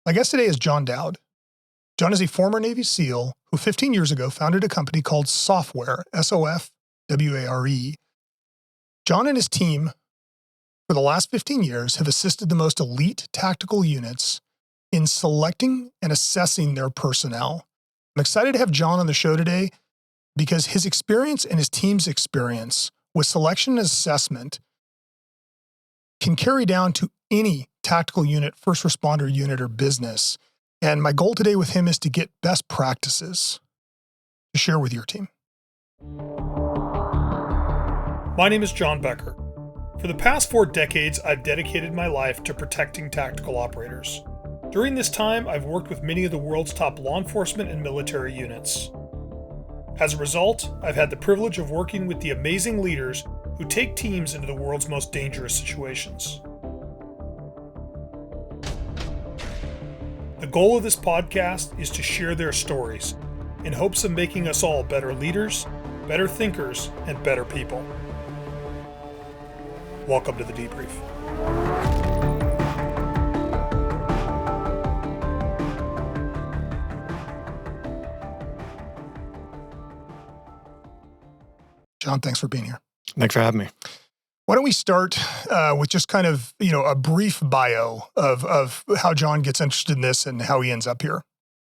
My guest today is John Dowd. John is a former Navy SEAL who 15 years ago founded a company called SOFware, SOFware. John and his team for the last 15 years have assisted the most elite tactical units in selecting and assessing their personnel. I'm excited to have John on the show today because his experience and his team's experience with selection and assessment can carry down to any tactical unit, first responder unit, or business. And my goal today with him is to get best practices to share with your team. My name is John Becker. For the past 4 decades, I've dedicated my life to protecting tactical operators. During this time, I've worked with many of the world's top law enforcement and military units. As a result, I've had the privilege of working with the amazing leaders who take teams into the world's most dangerous situations. The goal of this podcast is to share their stories in hopes of making us all better leaders, better thinkers, and better people. Welcome to the debrief. John, thanks for being here. Thanks for having me. Why don't we start with just kind of, a brief bio of how John gets interested in this and how he ends up here.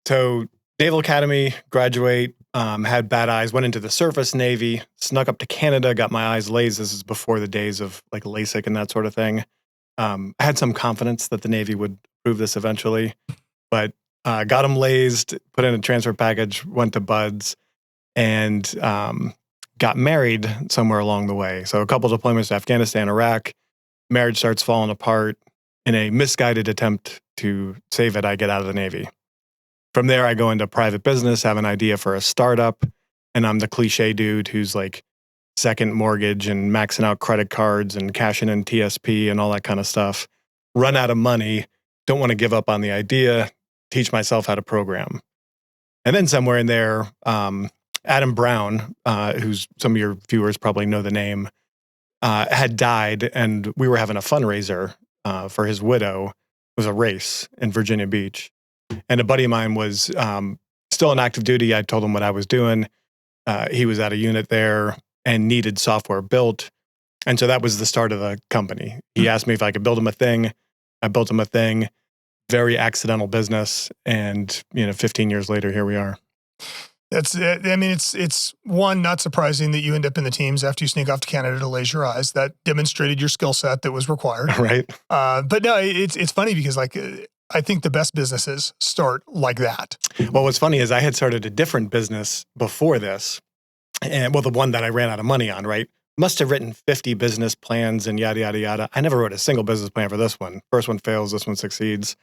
So Naval Academy, graduate, had bad eyes, went into the surface Navy, snuck up to Canada, got my eyes lased. This is before the days of like LASIK and that sort of thing. I had some confidence that the Navy would approve this eventually, but got them lased, put in a transfer package, went to Buds, and got married somewhere along the way. So a couple deployments to Afghanistan, Iraq, marriage starts falling apart. In a misguided attempt to save it, I get out of the Navy. From there, I go into private business, have an idea for a startup, and I'm the cliche dude who's like second mortgage and maxing out credit cards and cashing in TSP and all that kind of stuff. Run out of money, don't want to give up on the idea, teach myself how to program. And then somewhere in there, Adam Brown, who's some of your viewers probably know the name, had died, and we were having a fundraiser for his widow. It was a race in Virginia Beach. And a buddy of mine was still on active duty. I told him what I was doing. He was at a unit there and needed software built. And so that was the start of the company. He asked me if I could build him a thing. I built him a thing. Very accidental business. And, 15 years later, here we are. It's one, not surprising that you end up in the teams after you sneak off to Canada to laze your eyes. That demonstrated your skill set that was required. Right. But no, it's funny because I think the best businesses start like that. Well, what's funny is I had started a different business before this. And the one that I ran out of money on, right? Must have written 50 business plans and yada, yada, yada. I never wrote a single business plan for this one. First one fails, this one succeeds.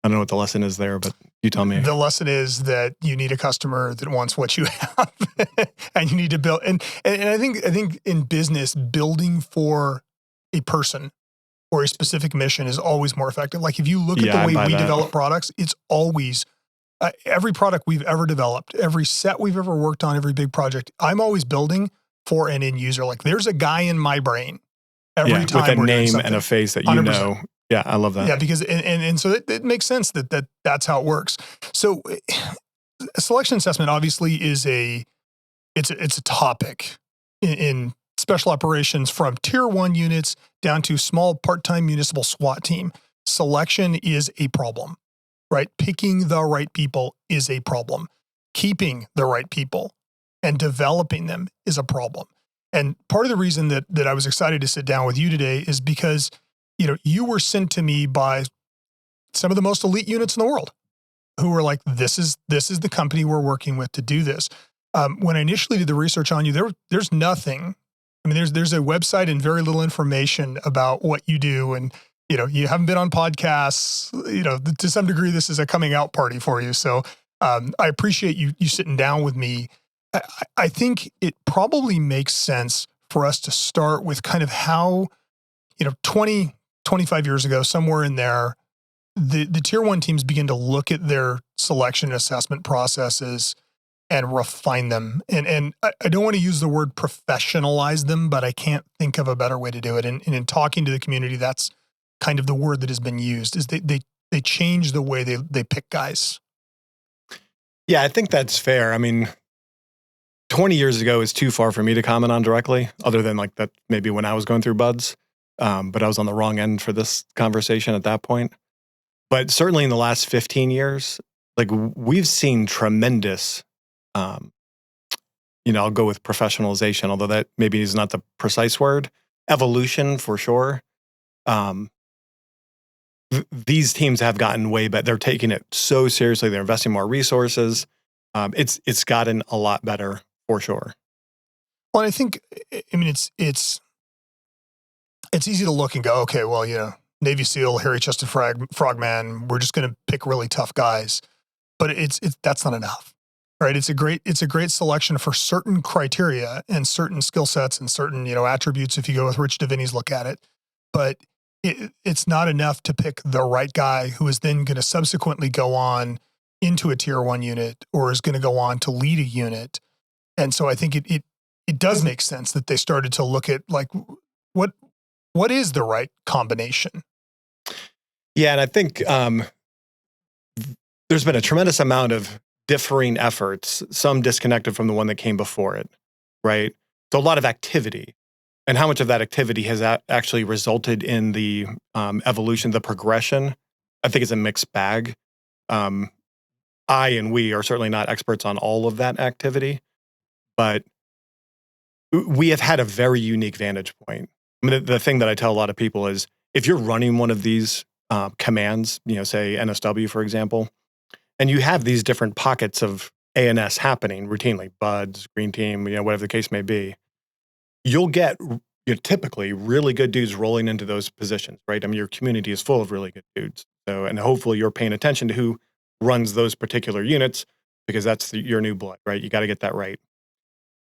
I don't know what the lesson is there, but you tell me. The lesson is that you need a customer that wants what you have, and you need to build. And I think in business, building for a person or a specific mission is always more effective. Like if you look at the way we develop products, it's always every product we've ever developed, every set we've ever worked on, every big project. I'm always building for an end user. Like there's a guy in my brain every time with a name and a face that you 100%. Know. Yeah, I love that. Yeah, because and so it makes sense that's how it works. So selection assessment obviously is it's a topic in special operations from tier 1 units down to small part-time municipal SWAT team. Selection is a problem, right? Picking the right people is a problem. Keeping the right people and developing them is a problem. And part of the reason that I was excited to sit down with you today is because you were sent to me by some of the most elite units in the world who were like, this is the company we're working with to do this. When I initially did the research on you, there's nothing. I mean, there's a website and very little information about what you do. And, you haven't been on podcasts, to some degree, this is a coming out party for you. So I appreciate you sitting down with me. I think it probably makes sense for us to start with kind of how, 25 years ago, somewhere in there, the tier 1 teams begin to look at their selection and assessment processes and refine them. And I don't want to use the word professionalize them, but I can't think of a better way to do it. And in talking to the community, that's kind of the word that has been used, is they they change the way they pick guys. Yeah, I think that's fair. I mean, 20 years ago is too far for me to comment on directly, other than like that maybe when I was going through buds. But I was on the wrong end for this conversation at that point. But certainly in the last 15 years, like we've seen tremendous, I'll go with professionalization, although that maybe is not the precise word, evolution for sure. These teams have gotten way better. They're taking it so seriously. They're investing more resources. It's gotten a lot better for sure. Well, I think, I mean, it's easy to look and go, okay, well, Navy SEAL, hairy-chested frogman, we're just going to pick really tough guys. But that's not enough, right? It's a great selection for certain criteria and certain skill sets and certain, attributes if you go with Rich Davini's look at it. But it's not enough to pick the right guy who is then going to subsequently go on into a tier 1 unit or is going to go on to lead a unit. And so I think it does make sense that they started to look at like what is the right combination. Yeah, and I think there's been a tremendous amount of differing efforts, some disconnected from the one that came before it, right? So a lot of activity. And how much of that activity has actually resulted in the evolution, the progression, I think it's a mixed bag. I and we are certainly not experts on all of that activity, but we have had a very unique vantage point. I mean, the thing that I tell a lot of people is if you're running one of these commands, say NSW, for example, and you have these different pockets of ANS happening routinely, buds, green team, whatever the case may be, you'll get typically really good dudes rolling into those positions, right? I mean, your community is full of really good dudes. So, and hopefully you're paying attention to who runs those particular units because that's your new blood, right? You got to get that right.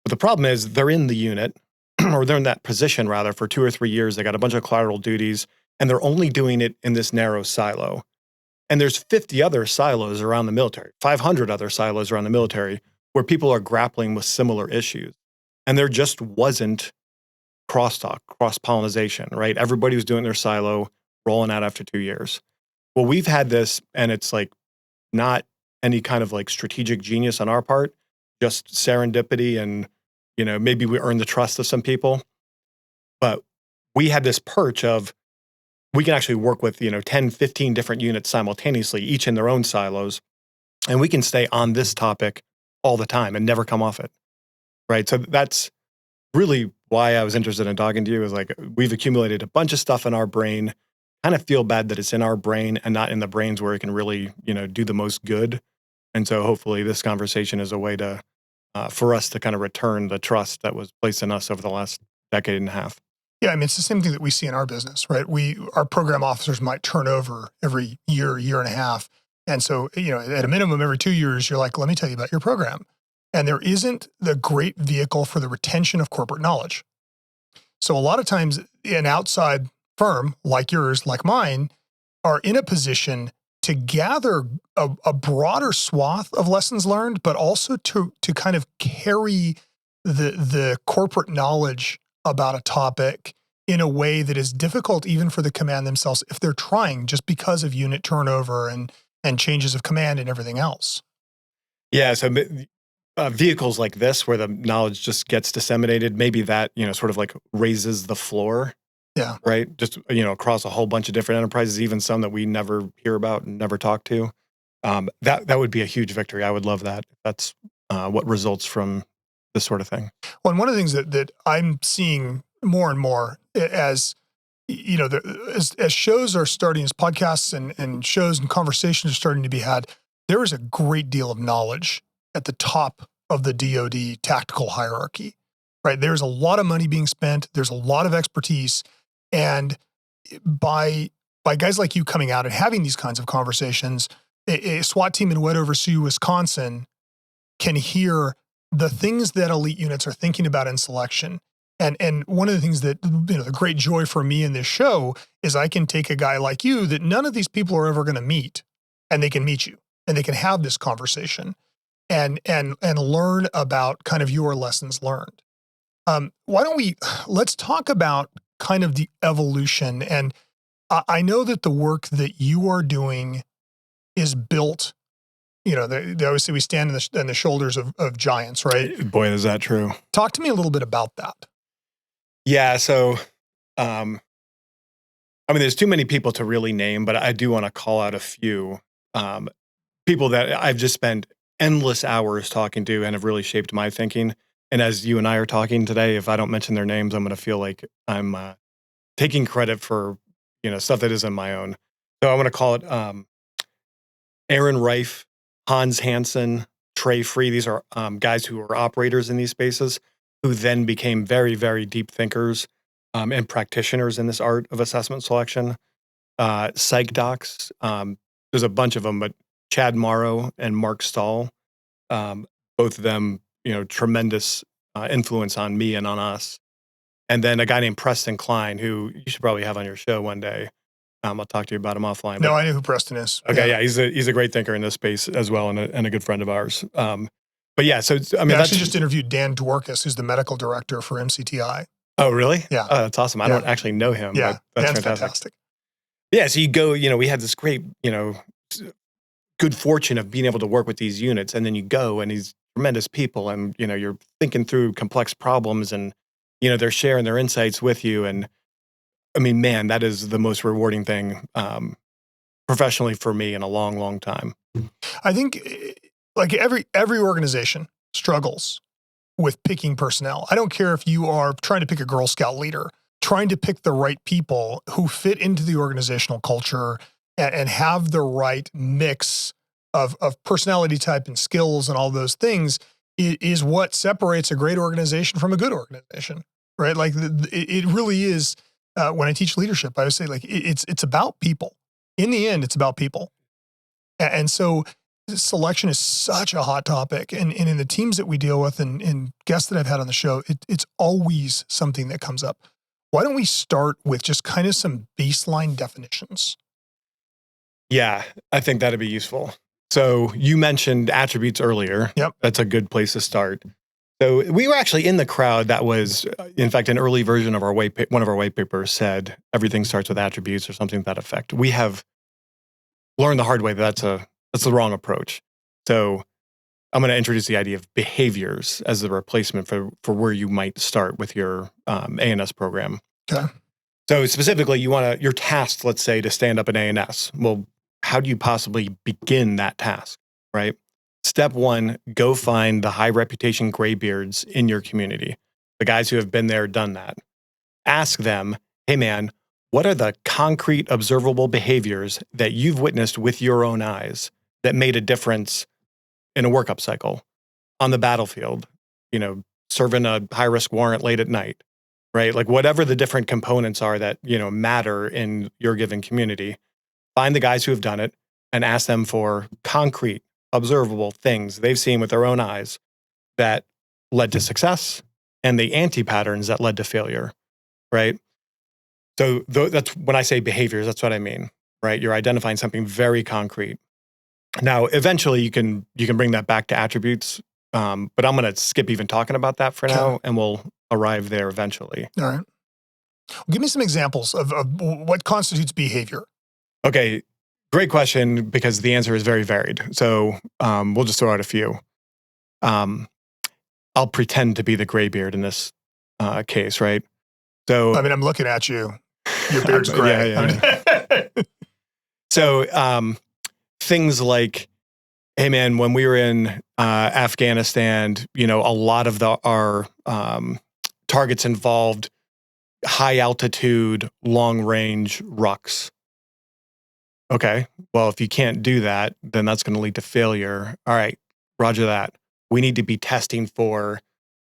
But the problem is they're in the unit or they're in that position rather for 2 or 3 years. They got a bunch of collateral duties and they're only doing it in this narrow silo. And there's 50 other silos around the military, 500 other silos around the military where people are grappling with similar issues. And there just wasn't crosstalk, cross-pollination, right? Everybody was doing their silo, rolling out after 2 years. Well, we've had this, and it's like not any kind of like strategic genius on our part, just serendipity and, maybe we earned the trust of some people. But we had this perch of, we can actually work with, 10, 15 different units simultaneously, each in their own silos. And we can stay on this topic all the time and never come off it, right? So that's really why I was interested in talking to you is like, we've accumulated a bunch of stuff in our brain, kind of feel bad that it's in our brain and not in the brains where it can really, do the most good. And so hopefully this conversation is a way to, for us to kind of return the trust that was placed in us over the last decade and a half. Yeah, I mean, it's the same thing that we see in our business, right? Our program officers might turn over every year and a half. And so, at a minimum, every 2 years, you're like, let me tell you about your program. And there isn't the great vehicle for the retention of corporate knowledge. So a lot of times an outside firm like yours, like mine, are in a position to gather a broader swath of lessons learned, but also to kind of carry the corporate knowledge about a topic in a way that is difficult even for the command themselves if they're trying, just because of unit turnover and changes of command and everything else. Yeah, so vehicles like this where the knowledge just gets disseminated, maybe that, sort of like raises the floor. Yeah. Right. Just, across a whole bunch of different enterprises, even some that we never hear about and never talk to. That would be a huge victory. I would love that. That's what results from this sort of thing. Well, and one of the things that I'm seeing more and more as, as shows are starting, as podcasts and shows and conversations are starting to be had, there is a great deal of knowledge at the top of the DoD tactical hierarchy, right? There's a lot of money being spent. There's a lot of expertise. And by guys like you coming out and having these kinds of conversations, a SWAT team in Wedover Sioux, Wisconsin can hear the things that elite units are thinking about in selection. And one of the things that, the great joy for me in this show is I can take a guy like you that none of these people are ever going to meet, and they can meet you and they can have this conversation and learn about kind of your lessons learned. Let's talk about kind of the evolution. And I know that the work that you are doing is built, they always say we stand in the shoulders of giants, right? Boy, is that true. Talk to me a little bit about that. Yeah. So, there's too many people to really name, but I do want to call out a few people that I've just spent endless hours talking to and have really shaped my thinking. And as you and I are talking today, if I don't mention their names, I'm going to feel like I'm taking credit for stuff that isn't my own. So I'm going to call it Aaron Reif, Hans Hansen, Trey Free. These are guys who are operators in these spaces who then became very, very deep thinkers and practitioners in this art of assessment selection. Psych docs, there's a bunch of them, but Chad Morrow and Mark Stahl, both of them, tremendous influence on me and on us. And then a guy named Preston Klein, who you should probably have on your show one day. I'll talk to you about him offline. No, I know who Preston is. Okay, yeah, he's a great thinker in this space as well, and a good friend of ours. But yeah, so I actually just interviewed Dan Dworkis, who's the medical director for MCTI. Oh, really? Yeah. Oh, that's awesome. I don't actually know him. Yeah, but that's Dan's fantastic. Yeah, so you go, we had this great, good fortune of being able to work with these units, and then you go and these tremendous people, and you're thinking through complex problems, and they're sharing their insights with you, and man, that is the most rewarding thing professionally for me in a long, long time. I think like every organization struggles with picking personnel. I don't care if you are trying to pick a Girl Scout leader, trying to pick the right people who fit into the organizational culture and have the right mix of personality type and skills and all those things is what separates a great organization from a good organization, right? Like it really is. When I teach leadership, I would say like it's about people. In the end, it's about people. And so selection is such a hot topic. And in the teams that we deal with and guests that I've had on the show, it's always something that comes up. Why don't we start with just kind of some baseline definitions? Yeah, I think that'd be useful. So you mentioned attributes earlier. Yep. That's a good place to start. So we were actually in the crowd that was, in fact, an early version of one of our white papers said everything starts with attributes or something to that effect. We have learned the hard way that that's the wrong approach. So I'm going to introduce the idea of behaviors as the replacement for where you might start with your A&S program. Okay. So specifically, you're tasked, let's say, to stand up an A&S. Well, how do you possibly begin that task, right? Step one, go find the high reputation graybeards in your community, the guys who have been there, done that. Ask them, hey man, what are the concrete observable behaviors that you've witnessed with your own eyes that made a difference in a workup cycle, on the battlefield, serving a high risk warrant late at night, right? Like whatever the different components are that, matter in your given community, find the guys who have done it and ask them for concrete observable things they've seen with their own eyes that led to success and the anti-patterns that led to failure, right? So that's when I say behaviors, that's what I mean, right? You're identifying something very concrete. Now, eventually you can bring that back to attributes, but I'm going to skip even talking about that for now, and we'll arrive there eventually. All right. Well, give me some examples of what constitutes behavior. Okay. Great question, because the answer is very varied. So we'll just throw out a few. I'll pretend to be the graybeard in this case, right? So I'm looking at you. Your beard's gray. Yeah. So things like, hey man, when we were in Afghanistan, a lot of our targets involved high altitude, long range rucks. Okay, well, if you can't do that, then that's going to lead to failure. All right, roger that. We need to be testing for,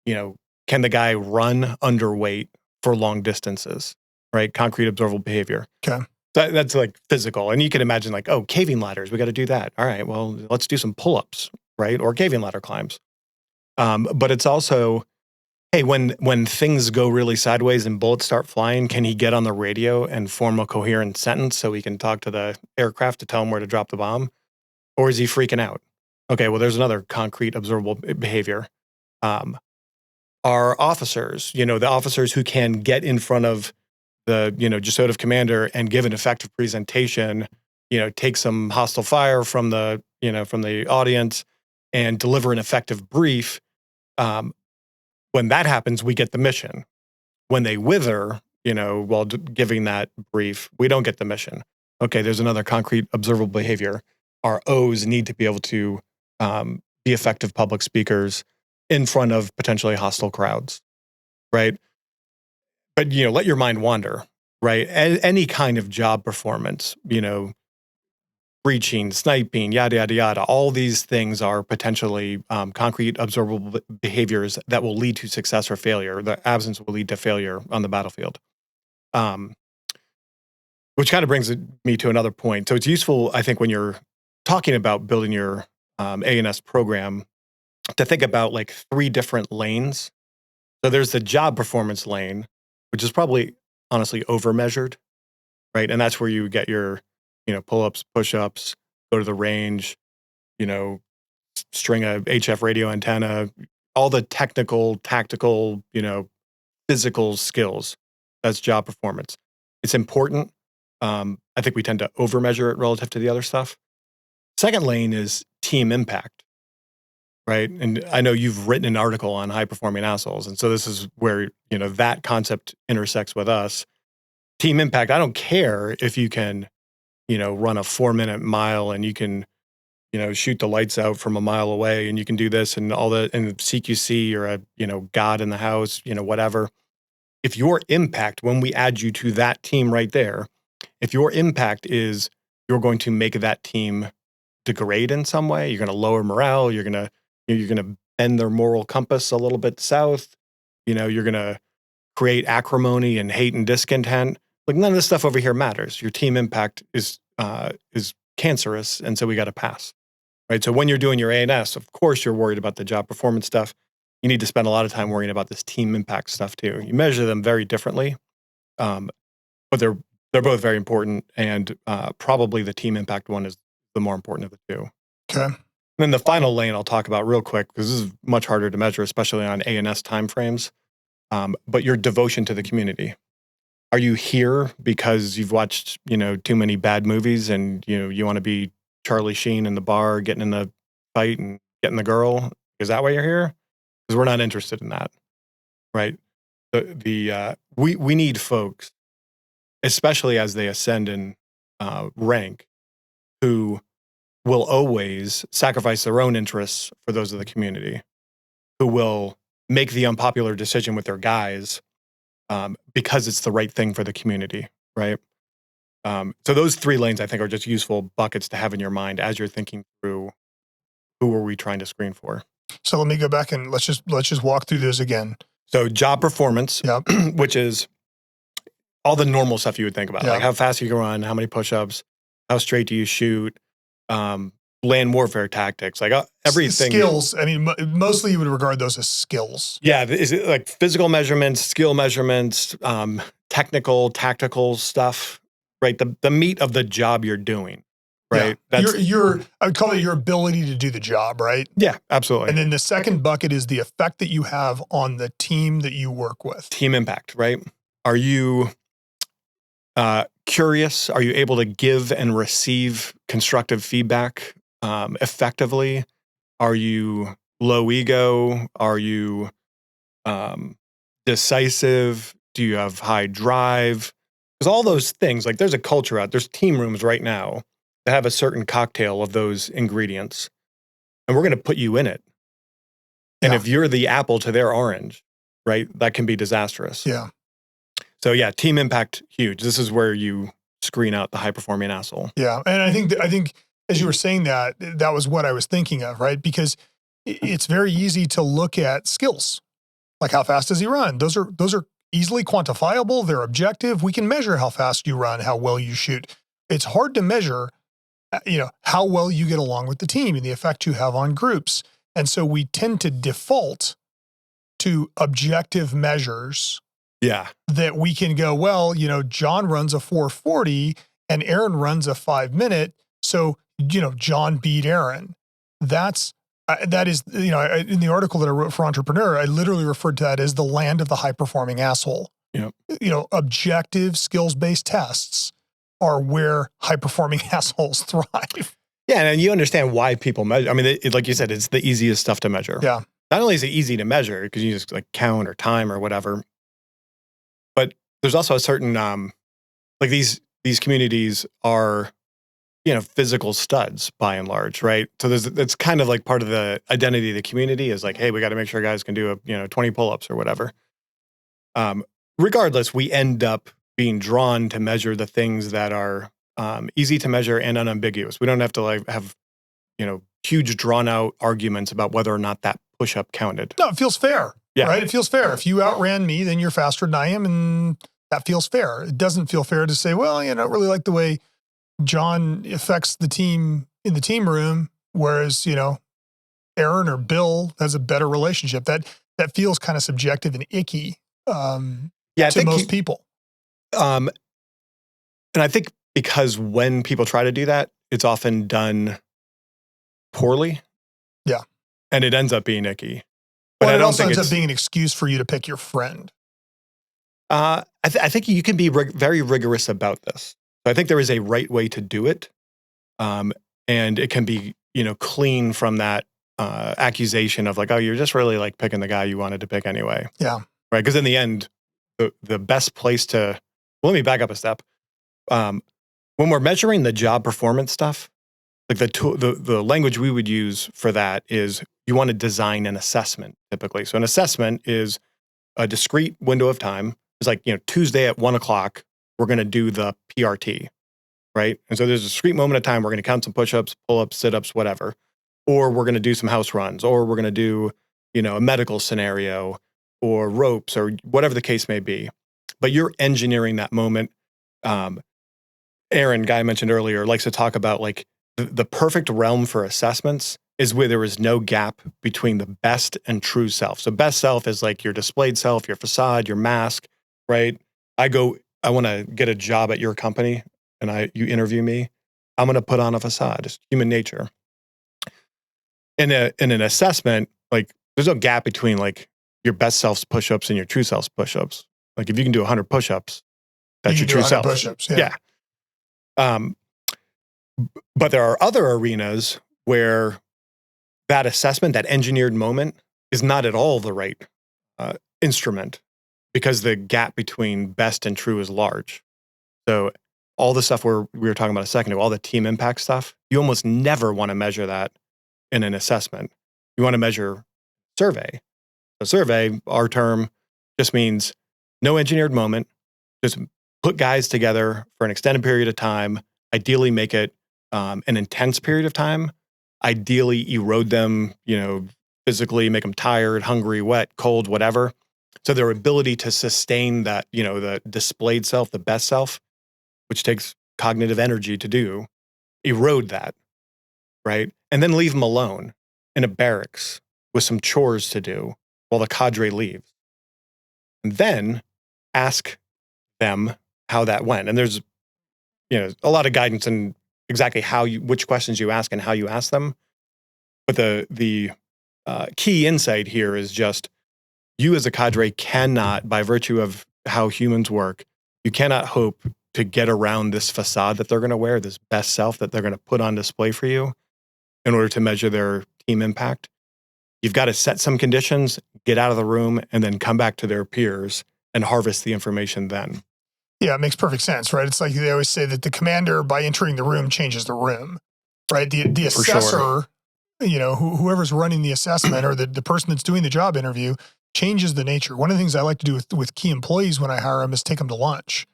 can the guy run underweight for long distances, right? Concrete observable behavior. Okay. That's like physical. And you can imagine like, oh, caving ladders, we got to do that. All right, well, let's do some pull-ups, right? Or caving ladder climbs. But it's also, hey, when things go really sideways and bullets start flying, can he get on the radio and form a coherent sentence so he can talk to the aircraft to tell him where to drop the bomb? Or is he freaking out? Okay, well, there's another concrete observable behavior. Our officers, the officers who can get in front of the, just out of commander and give an effective presentation, take some hostile fire from the, from the audience and deliver an effective brief. When that happens, we get the mission. When they wither, while giving that brief, we don't get the mission. Okay, there's another concrete observable behavior. Our O's need to be able to be effective public speakers in front of potentially hostile crowds, right? But, let your mind wander, right? Any kind of job performance, breaching, sniping, yada, yada, yada. All these things are potentially concrete observable behaviors that will lead to success or failure. The absence will lead to failure on the battlefield. Which kind of brings me to another point. So it's useful, I think, when you're talking about building your A&S program to think about like 3 different lanes. So there's the job performance lane, which is probably honestly overmeasured, right? And that's where you get your, pull-ups, push-ups, go to the range, string a HF radio antenna, all the technical, tactical, physical skills. That's job performance. It's important. I think we tend to overmeasure it relative to the other stuff. Second lane is team impact, right? And I know you've written an article on high-performing assholes, and so this is where, that concept intersects with us. Team impact, I don't care if you can, run a 4-minute mile and you can, shoot the lights out from a mile away and you can do this and all the, and CQC or a, God in the house, whatever. If your impact, when we add you to that team right there, if your impact is you're going to make that team degrade in some way, you're going to lower morale, you're going to bend their moral compass a little bit south, you're going to create acrimony and hate and discontent. Like none of this stuff over here matters. Your team impact is cancerous, and so we got to pass, right? So when you're doing your A&S, of course you're worried about the job performance stuff. You need to spend a lot of time worrying about this team impact stuff too. You measure them very differently, but they're both very important, and probably the team impact one is the more important of the two. Okay. And then the final lane I'll talk about real quick, because this is much harder to measure, especially on A&S timeframes, but your devotion to the community. Are you here because you've watched, too many bad movies and, you want to be Charlie Sheen in the bar, getting in the fight and getting the girl? Is that why you're here? Because we're not interested in that, right? We need folks, especially as they ascend in rank, who will always sacrifice their own interests for those of the community, who will make the unpopular decision with their guys because it's the right thing for the community, right? So those 3 lanes, I think, are just useful buckets to have in your mind as you're thinking through who are we trying to screen for. So let me go back and let's just walk through those again. So job performance, Yep. which is all the normal stuff you would think about, Yep. like how fast you can run, how many push-ups, how straight do you shoot, land warfare tactics, like everything. Skills. I mean, mostly you would regard those as skills. Yeah, is it like physical measurements, skill measurements, technical, tactical stuff, right? The meat of the job you're doing, right? Yeah. I would call it your ability to do the job, right? Yeah, absolutely. And then the second bucket is the effect that you have on the team that you work with. Team impact, right? Are you curious? Are you able to give and receive constructive feedback effectively? Are you low ego? Are you decisive? Do you have high drive? Because all those things, like there's a culture there's team rooms right now that have a certain cocktail of those ingredients, and we're going to put you in it. And if you're the apple to their orange, right, that can be disastrous. Yeah. So yeah, team impact, huge. This is where you screen out the high-performing asshole. Yeah, and I think as you were saying that was what I was thinking of, right? Because it's very easy to look at skills, like how fast does he run? Those are easily quantifiable. They're objective. We can measure how fast you run, how well you shoot. It's hard to measure, how well you get along with the team and the effect you have on groups. And so we tend to default to objective measures. Yeah. That we can go, well, John runs a 4:40 and Aaron runs a 5-minute. So, John beat Aaron. That is, in the article that I wrote for Entrepreneur, I literally referred to that as the land of the high performing asshole. Yep. Objective skills-based tests are where high-performing assholes thrive. Yeah, and you understand why people measure. I mean, like you said, it's the easiest stuff to measure. Yeah. Not only is it easy to measure because you just like count or time or whatever, but there's also a certain like these communities are, physical studs by and large, right? So it's kind of like part of the identity of the community is like, hey, we got to make sure guys can do 20 pull-ups or whatever. Regardless, we end up being drawn to measure the things that are easy to measure and unambiguous. We don't have to like have, huge drawn out arguments about whether or not that push-up counted. No, it feels fair. Yeah. Right? It feels fair. If you outran me, then you're faster than I am, and that feels fair. It doesn't feel fair to say, well, I don't really like the way John affects the team in the team room, whereas, Aaron or Bill has a better relationship. That feels kind of subjective and icky to most people. And I think because when people try to do that, it's often done poorly. Yeah. And it ends up being icky. But Well, I it don't also think ends up being an excuse for you to pick your friend. I think you can be very rigorous about this. So I think there is a right way to do it. And it can be, clean from that accusation of like, oh, you're just really like picking the guy you wanted to pick anyway. Yeah. Right. Because in the end, the best place to, well, let me back up a step. When we're measuring the job performance stuff, like the language we would use for that is you want to design an assessment typically. So an assessment is a discrete window of time. It's like, Tuesday at 1:00, we're going to do the PRT, right? And so there's a discrete moment of time. We're going to count some push-ups, pull-ups, sit-ups, whatever. Or we're going to do some house runs, or we're going to do, a medical scenario or ropes or whatever the case may be. But you're engineering that moment. Aaron, guy I mentioned earlier, likes to talk about like the perfect realm for assessments is where there is no gap between the best and true self. So best self is like your displayed self, your facade, your mask, right? I want to get a job at your company and you interview me. I'm going to put on a facade. It's human nature. In an assessment, like there's no gap between like your best self's push-ups and your true self's push-ups. Like if you can do 100 push-ups, that's your true self. Push-ups, yeah. But there are other arenas where that assessment, that engineered moment, is not at all the right instrument because the gap between best and true is large. So all the stuff we were talking about a second ago, all the team impact stuff, you almost never want to measure that in an assessment. You want to measure survey. A survey, our term, just means no engineered moment. Just put guys together for an extended period of time, ideally make it an intense period of time, ideally erode them, physically, make them tired, hungry, wet, cold, whatever. So their ability to sustain that, the displayed self, the best self, which takes cognitive energy to do, erode that, right? And then leave them alone in a barracks with some chores to do while the cadre leaves. And then ask them how that went. And there's, a lot of guidance in exactly which questions you ask and how you ask them. But the key insight here is just you as a cadre cannot, by virtue of how humans work, you cannot hope to get around this facade that they're going to wear, this best self that they're going to put on display for you in order to measure their team impact. You've got to set some conditions, get out of the room, and then come back to their peers and harvest the information then. Yeah, it makes perfect sense, right? It's like they always say that the commander, by entering the room, changes the room, right? The assessor, whoever's running the assessment or the person that's doing the job interview changes the nature. One of the things I like to do with key employees when I hire them is take them to lunch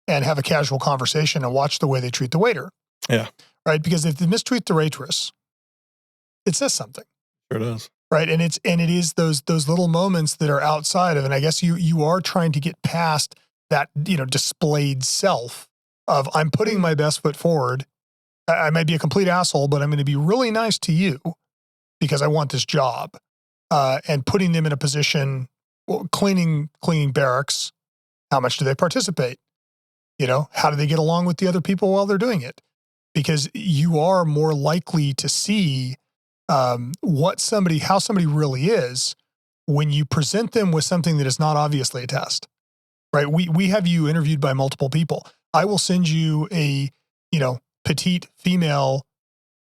and have a casual conversation and watch the way they treat the waiter. Yeah. Right? Because if they mistreat the waitress, it says something. Sure does. Right. And it is those little moments that are outside of, and I guess you are trying to get past that, displayed self of I'm putting my best foot forward. I might be a complete asshole, but I'm going to be really nice to you because I want this job. And putting them in a position, cleaning barracks. How much do they participate? How do they get along with the other people while they're doing it? Because you are more likely to see how somebody really is when you present them with something that is not obviously a test. right? We have you interviewed by multiple people. I will send you a, petite female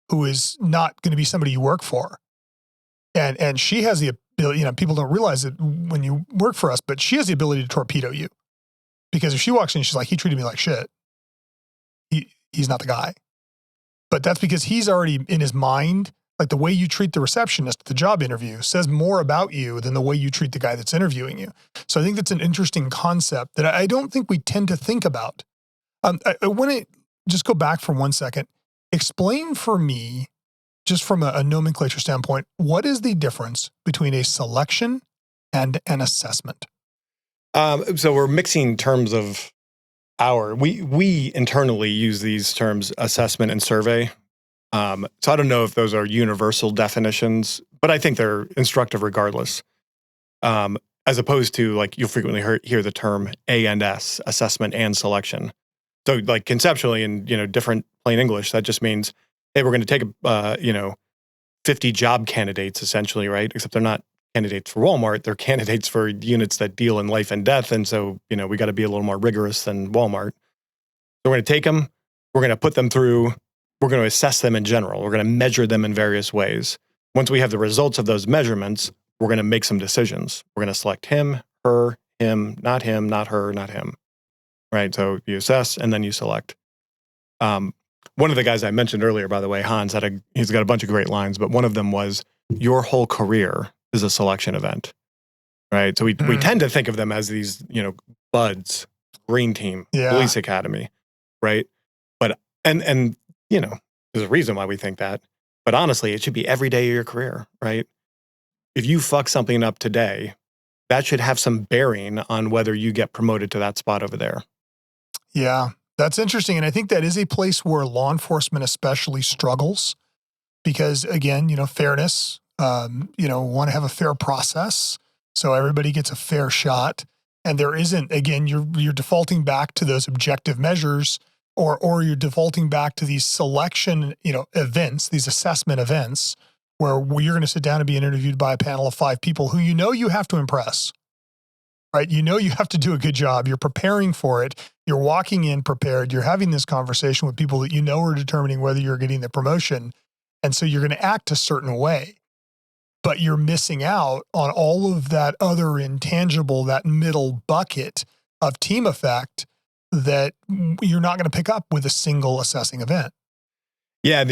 who is not going to be somebody you work for. And she has the ability, people don't realize it when you work for us, but she has the ability to torpedo you. Because if she walks in, she's like, he treated me like shit. He's not the guy. But that's because he's already in his mind, like the way you treat the receptionist at the job interview says more about you than the way you treat the guy that's interviewing you. So I think that's an interesting concept that I don't think we tend to think about. I want to just go back for 1 second. Explain for me, just from a nomenclature standpoint, what is the difference between a selection and an assessment? So we're mixing terms of we internally use these terms assessment and survey. So I don't know if those are universal definitions, but I think they're instructive regardless. As opposed to, like, you'll frequently hear the term A&S, assessment and selection. So, like, conceptually in, different plain English, that just means, hey, we're going to take 50 job candidates essentially, right? Except they're not candidates for Walmart, they're candidates for units that deal in life and death. And so, we got to be a little more rigorous than Walmart. So we're going to take them, we're going to put them through, we're going to assess them in general. We're going to measure them in various ways. Once we have the results of those measurements, we're going to make some decisions. We're going to select him, her, him, not her, not him. Right? So you assess and then you select. One of the guys I mentioned earlier, by the way, Hans, he's got a bunch of great lines, but one of them was, your whole career is a selection event. Right? So we tend to think of them as these, buds, green team, police academy, right? But, and there's a reason why we think that. But honestly, it should be every day of your career, right? If you fuck something up today, that should have some bearing on whether you get promoted to that spot over there. Yeah, that's interesting. And I think that is a place where law enforcement especially struggles because, again, fairness, want to have a fair process so everybody gets a fair shot. And there isn't, again, you're defaulting back to those objective measures or you're defaulting back to these selection, events, these assessment events where you're going to sit down and be interviewed by a panel of 5 people who you have to impress, right? You have to do a good job. You're preparing for it. You're walking in prepared. You're having this conversation with people that are determining whether you're getting the promotion. And so you're going to act a certain way. But you're missing out on all of that other intangible, that middle bucket of team effect that you're not going to pick up with a single assessing event. Yeah,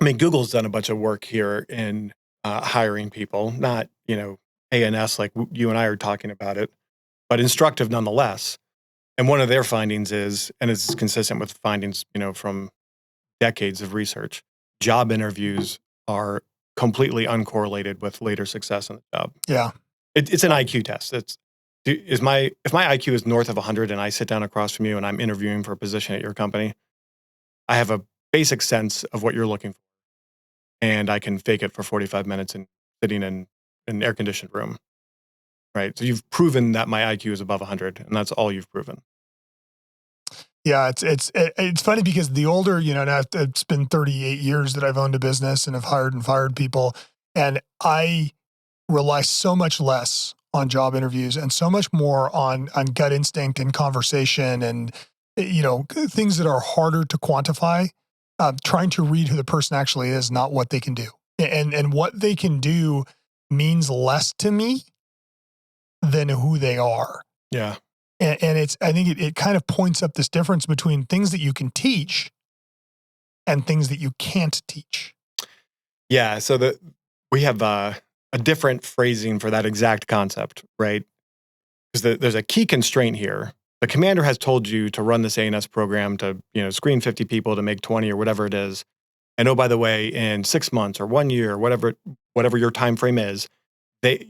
Google's done a bunch of work here in hiring people, not, A&S like you and I are talking about it, but instructive nonetheless. And one of their findings is, and it's consistent with findings, from decades of research, job interviews are completely uncorrelated with later success in the job. Yeah. It's an IQ test. If my IQ is north of 100 and I sit down across from you and I'm interviewing for a position at your company, I have a basic sense of what you're looking for. And I can fake it for 45 minutes and sitting in an air-conditioned room. Right? So you've proven that my IQ is above 100, and that's all you've proven. Yeah, it's funny because the older, now it's been 38 years that I've owned a business and have hired and fired people, and I rely so much less on job interviews and so much more on gut instinct and conversation and things that are harder to quantify. Trying to read who the person actually is, not what they can do, and what they can do means less to me than who they are. Yeah. And I think it kind of points up this difference between things that you can teach and things that you can't teach. Yeah. So we have a different phrasing for that exact concept, right? Because there's a key constraint here. The commander has told you to run this A&S program to, screen 50 people to make 20 or whatever it is. And oh, by the way, in 6 months or 1 year, whatever your time frame is, the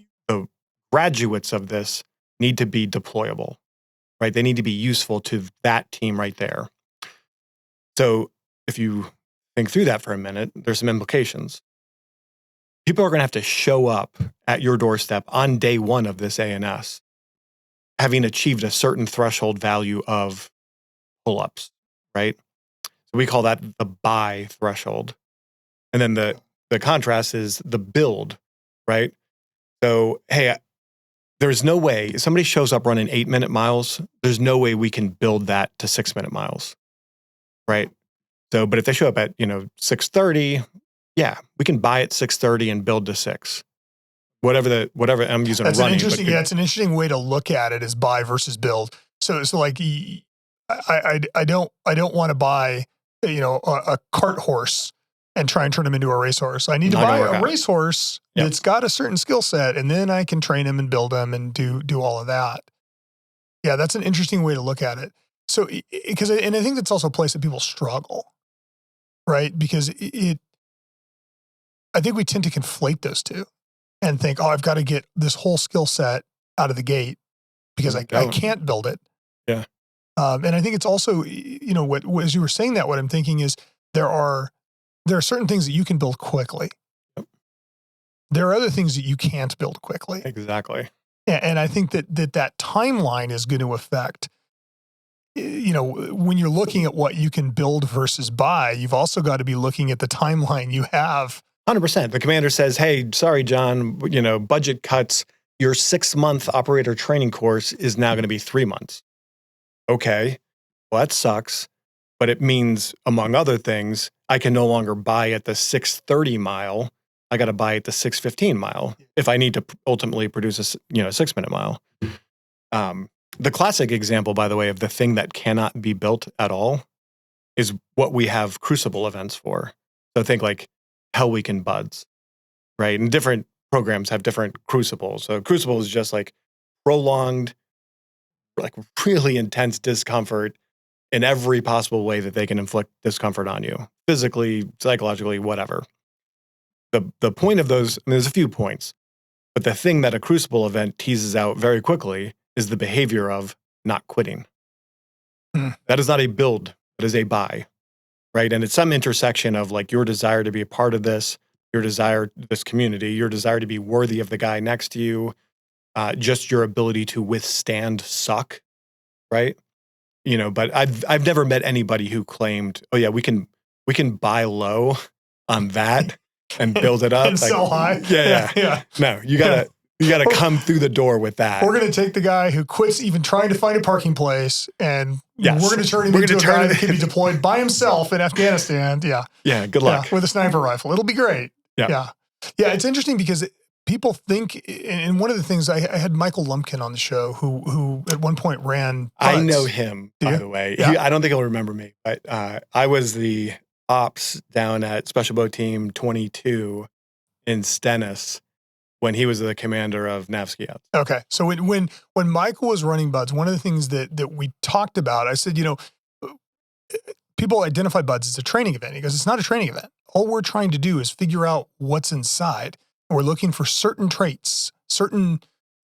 graduates of this need to be deployable, right? They need to be useful to that team right there. So if you think through that for a minute, there's some implications. People are going to have to show up at your doorstep on day 1 of this A&S, having achieved a certain threshold value of pull-ups, right? So we call that the buy threshold. And then the contrast is the build, right? So, hey, there's no way, if somebody shows up running 8-minute miles, there's no way we can build that to 6-minute miles, right? So, but if they show up at, 6:30, yeah, we can buy at 6:30 and build to 6. Whatever I'm using That's running. it's an interesting way to look at it, is buy versus build. So like I don't want to buy, a cart horse and try and turn him into a racehorse. I need to buy a racehorse that's got a certain skill set, and then I can train him and build him and do all of that. Yeah, that's an interesting way to look at it. So, and I think that's also a place that people struggle, right? Because I think we tend to conflate those two and think, oh, I've got to get this whole skill set out of the gate because I can't build it. Yeah. And I think it's also, what as you were saying that, what I'm thinking is there are certain things that you can build quickly. Yep. There are other things that you can't build quickly. Exactly. And I think that timeline is going to affect, when you're looking at what you can build versus buy, you've also got to be looking at the timeline you have. 100%. The commander says, hey, sorry, John, budget cuts. Your 6-month operator training course is now going to be 3 months. Okay, well, that sucks. But it means, among other things, I can no longer buy at the 6:30 mile. I got to buy at the 6:15 mile if I need to ultimately produce a 6-minute mile. The classic example, by the way, of the thing that cannot be built at all is what we have crucible events for. So think like Hell Week and Buds, right? And different programs have different crucibles. So crucible is just like prolonged, like really intense discomfort in every possible way that they can inflict discomfort on you, physically, psychologically, whatever. The point of those, there's a few points, but the thing that a crucible event teases out very quickly is the behavior of not quitting. That is not a build, that is a buy, right? And it's some intersection of like your desire to be a part of this, your desire, this community, your desire to be worthy of the guy next to you, just your ability to withstand suck, right? But I've never met anybody who claimed, oh yeah, we can buy low on that and build it up and sell high. Yeah. No, you gotta come through the door with that. We're gonna take the guy who quits even trying to find a parking place, and we're gonna turn him into a guy that can be deployed by himself in Afghanistan. Yeah. Yeah. Good luck. With a sniper rifle. It'll be great. Yeah. It's interesting because people think, and one of the things I had Michael Lumpkin on the show who at one point ran Buds. I know him, by the way. Yeah. I don't think he'll remember me, but I was the ops down at Special Boat Team 22 in Stennis when he was the commander of Nav Scouts. Okay. So when Michael was running Buds, one of the things that we talked about, I said, people identify Buds as a training event. He goes, it's not a training event. All we're trying to do is figure out what's inside. We're looking for certain traits, certain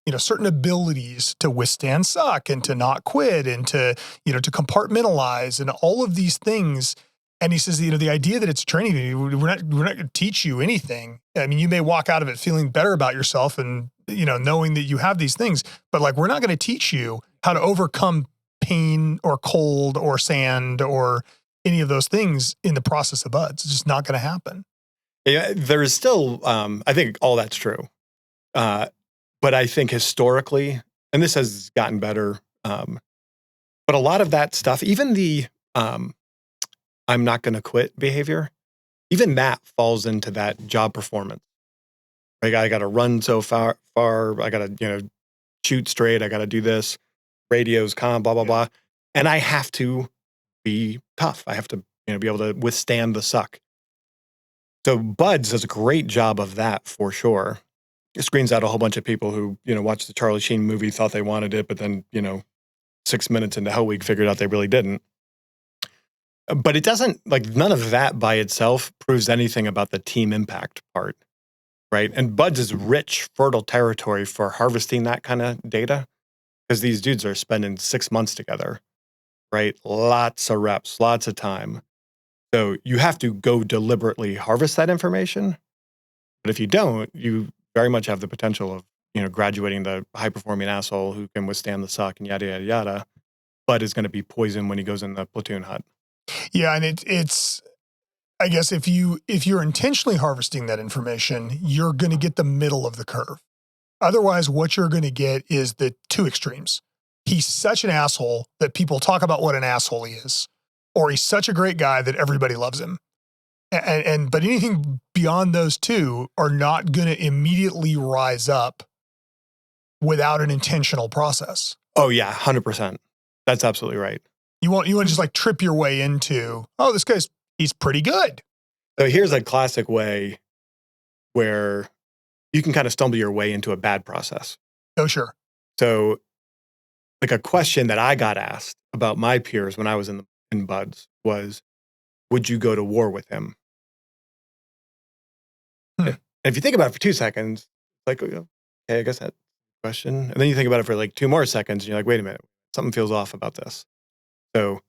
abilities to withstand suck and to not quit and to compartmentalize and all of these things. And he says, the idea that it's training, we're not going to teach you anything. I mean, you may walk out of it feeling better about yourself and, knowing that you have these things, but like, we're not going to teach you how to overcome pain or cold or sand or any of those things in the process of Buds. It's just not going to happen. Yeah, there is still, I think all that's true. But I think historically, and this has gotten better, but a lot of that stuff, even the I'm not going to quit behavior, even that falls into that job performance. Like I got to run so far, I got to, shoot straight, I got to do this, radios, comm, blah, blah, blah. And I have to be tough. I have to, be able to withstand the suck. So Buds does a great job of that for sure. It screens out a whole bunch of people who, watched the Charlie Sheen movie, thought they wanted it, but then, 6 minutes into Hell Week figured out they really didn't. But it doesn't, none of that by itself proves anything about the team impact part, right? And Buds is rich, fertile territory for harvesting that kind of data because these dudes are spending 6 months together, right? Lots of reps, lots of time. So you have to go deliberately harvest that information. But if you don't, you very much have the potential of, graduating the high-performing asshole who can withstand the suck and yada, yada, yada, but is going to be poisoned when he goes in the platoon hut. Yeah, and it's I guess if you're intentionally harvesting that information, you're going to get the middle of the curve. Otherwise, what you're going to get is the two extremes. He's such an asshole that people talk about what an asshole he is, or he's such a great guy that everybody loves him. But anything beyond those two are not going to immediately rise up without an intentional process. Oh yeah, 100%. That's absolutely right. You want to just like trip your way into, oh, he's pretty good. So here's a classic way where you can kind of stumble your way into a bad process. Oh, sure. So like a question that I got asked about my peers when I was in Buds was, would you go to war with him? And if you think about it for 2 seconds, like, okay, I guess that's a question. And then you think about it for like 2 more seconds and you're like, wait a minute, something feels off about this. So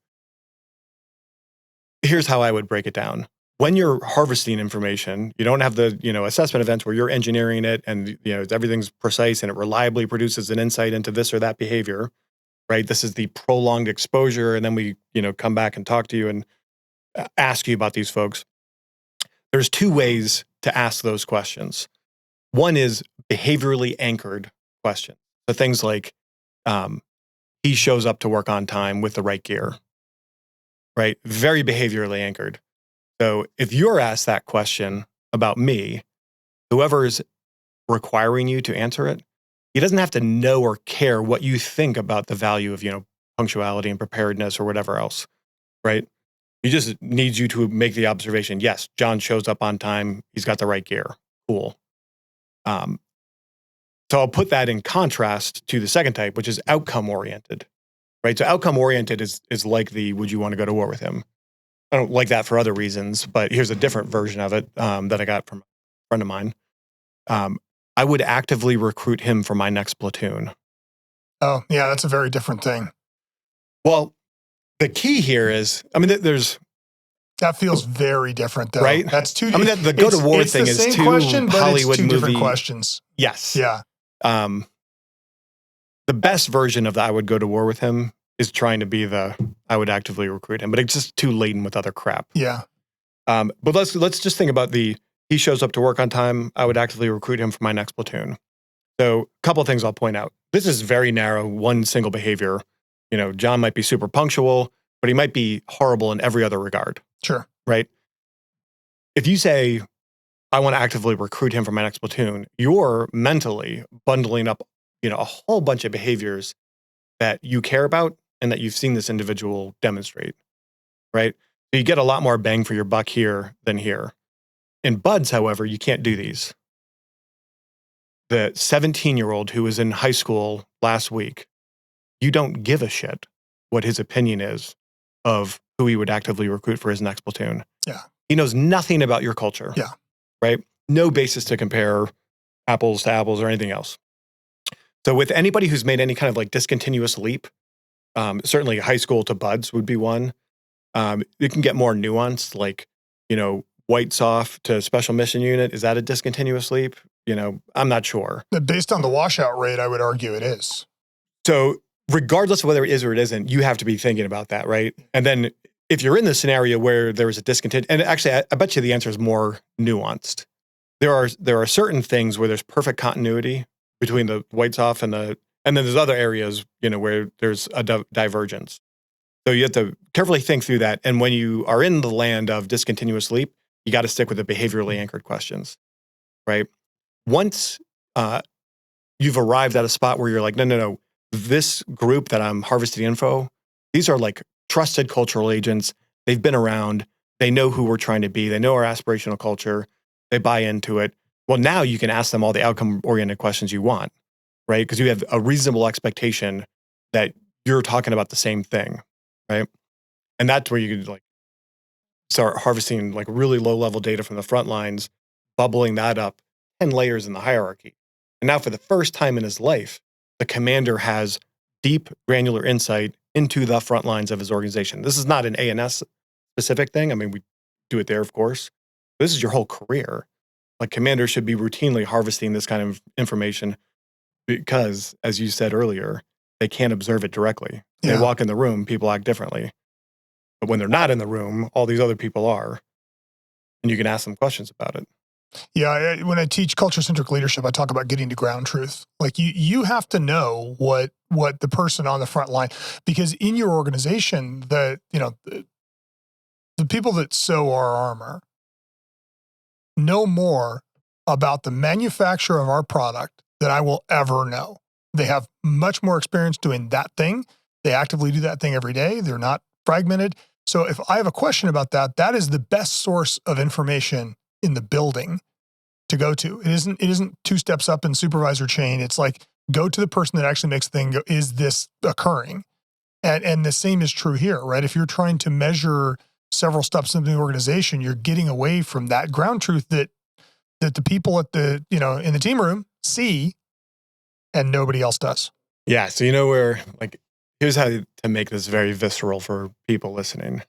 here's how I would break it down. When you're harvesting information, you don't have the, assessment events where you're engineering it and, everything's precise and it reliably produces an insight into this or that behavior, right? This is the prolonged exposure. And then we, come back and talk to you and ask you about these folks. There's 2 ways to ask those questions. One is behaviorally anchored questions. So things like, he shows up to work on time with the right gear, right? Very behaviorally anchored. So if you're asked that question about me, whoever's requiring you to answer it, he doesn't have to know or care what you think about the value of, punctuality and preparedness or whatever else, right? He just needs you to make the observation, yes, John shows up on time. He's got the right gear. Cool. So I'll put that in contrast to the second type, which is outcome-oriented, right? So outcome-oriented is like the, would you want to go to war with him? I don't like that for other reasons, but here's a different version of it that I got from a friend of mine. I would actively recruit him for my next platoon. Oh, yeah, that's a very different thing. Well, the key here is, that feels very different, though. Right? That's too. The go to war thing is two question, but Hollywood it's two movie different questions. Yes. Yeah. The best version of the I would go to war with him is trying to be the I would actively recruit him, but it's just too laden with other crap. Yeah. But let's just think about he shows up to work on time. I would actively recruit him for my next platoon. So a couple of things I'll point out. This is very narrow, one single behavior. John might be super punctual, but he might be horrible in every other regard. Sure. Right? If you say, I want to actively recruit him for my next platoon, you're mentally bundling up, a whole bunch of behaviors that you care about and that you've seen this individual demonstrate, right? So you get a lot more bang for your buck here than here. In Buds, however, you can't do these. The 17-year-old who was in high school last week, you don't give a shit what his opinion is of who he would actively recruit for his next platoon. Yeah. He knows nothing about your culture. Yeah. Right? No basis to compare apples to apples or anything else. So with anybody who's made any kind of like discontinuous leap, certainly high school to Buds would be one. It can get more nuanced, like, whites off to special mission unit. Is that a discontinuous leap? I'm not sure. Based on the washout rate, I would argue it is. So regardless of whether it is or it isn't, you have to be thinking about that, right? And then if you're in the scenario where there is a discontinuous, and actually I bet you the answer is more nuanced. There are certain things where there's perfect continuity between the whites off and then there's other areas, where there's a divergence. So you have to carefully think through that. And when you are in the land of discontinuous leap, you got to stick with the behaviorally anchored questions, right? Once you've arrived at a spot where you're like, no, this group that I'm harvesting info, these are like trusted cultural agents. They've been around. They know who we're trying to be. They know our aspirational culture. They buy into it. Well, now you can ask them all the outcome-oriented questions you want, right? Because you have a reasonable expectation that you're talking about the same thing, right? And that's where you could like start harvesting like really low-level data from the front lines, bubbling that up 10 layers in the hierarchy. And now for the first time in his life, the commander has deep granular insight into the front lines of his organization. This is not an A&S specific thing. I mean, we do it there, of course. This is your whole career. Like commanders should be routinely harvesting this kind of information because, as you said earlier, they can't observe it directly. They walk in the room, people act differently. But when they're not in the room, all these other people are. And you can ask them questions about it. Yeah, when I teach culture-centric leadership, I talk about getting to ground truth. Like you have to know what the person on the front line, because in your organization, the people that sew our armor know more about the manufacture of our product than I will ever know. They have much more experience doing that thing. They actively do that thing every day. They're not fragmented. So if I have a question about that, that is the best source of information in the building to go to. It isn't two steps up in supervisor chain. It's like, go to the person that actually makes the thing go, is this occurring? And the same is true here, right? If you're trying to measure several steps in the organization, you're getting away from that ground truth that the people at the, in the team room see and nobody else does. Yeah. So where, like, here's how to make this very visceral for people listening.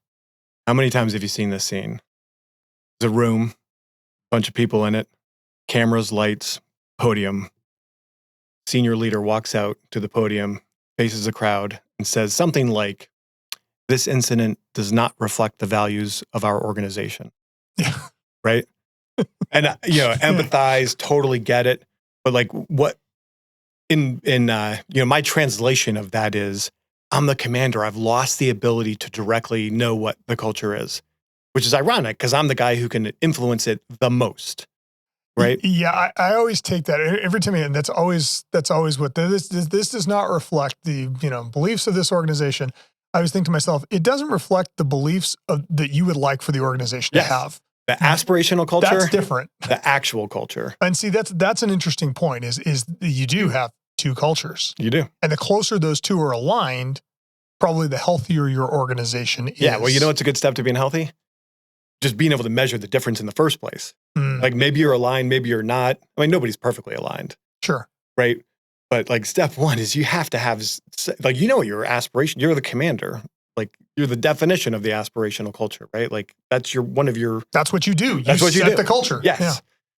How many times have you seen this scene? There's a room, bunch of people in it, cameras, lights, podium. Senior leader walks out to the podium, faces the crowd, and says something like, "This incident does not reflect the values of our organization." Yeah. Right? And empathize, totally get it. But like, what in my translation of that is, I'm the commander. I've lost the ability to directly know what the culture is, which is ironic because I'm the guy who can influence it the most. Right? Yeah, I always take that every time, and that's always what this does not reflect the beliefs of this organization. I always think to myself, it doesn't reflect the beliefs that you would like for the organization to have. The aspirational culture, that's different. The actual culture, and see, that's an interesting point. Is you do have two cultures. You do, and the closer those two are aligned, probably the healthier your organization is. Yeah, well, it's a good step to being healthy. Just being able to measure the difference in the first place. Like, maybe you're aligned, maybe you're not. I mean, nobody's perfectly aligned. Sure. Right? But like, step one is you have to have, like, your aspiration. You're the commander. Like, you're the definition of the aspirational culture, right? Like, that's that's what you do. That's what you do. The culture. Yes. Yeah.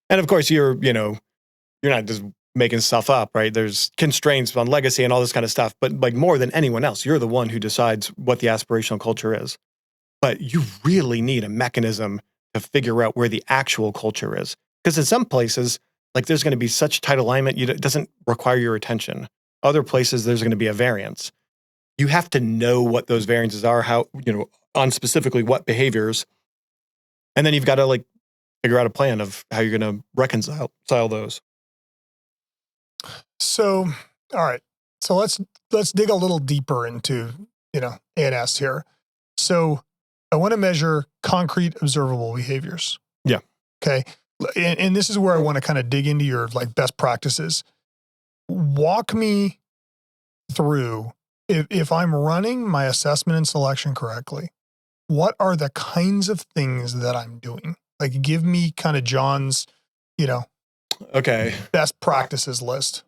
And of course, you're not just making stuff up, right? There's constraints on legacy and all this kind of stuff. But like, more than anyone else, you're the one who decides what the aspirational culture is. But you really need a mechanism to figure out where the actual culture is. Because in some places, like, there's going to be such tight alignment, it doesn't require your attention. Other places, there's going to be a variance. You have to know what those variances are, how, on specifically what behaviors. And then you've got to, like, figure out a plan of how you're going to reconcile those. So, all right. So let's dig a little deeper into, A&S here. So I want to measure concrete observable behaviors. Yeah. Okay. And this is where I want to kind of dig into your, like, best practices. Walk me through, if I'm running my assessment and selection correctly, what are the kinds of things that I'm doing? Like, give me kind of John's, okay, best practices list.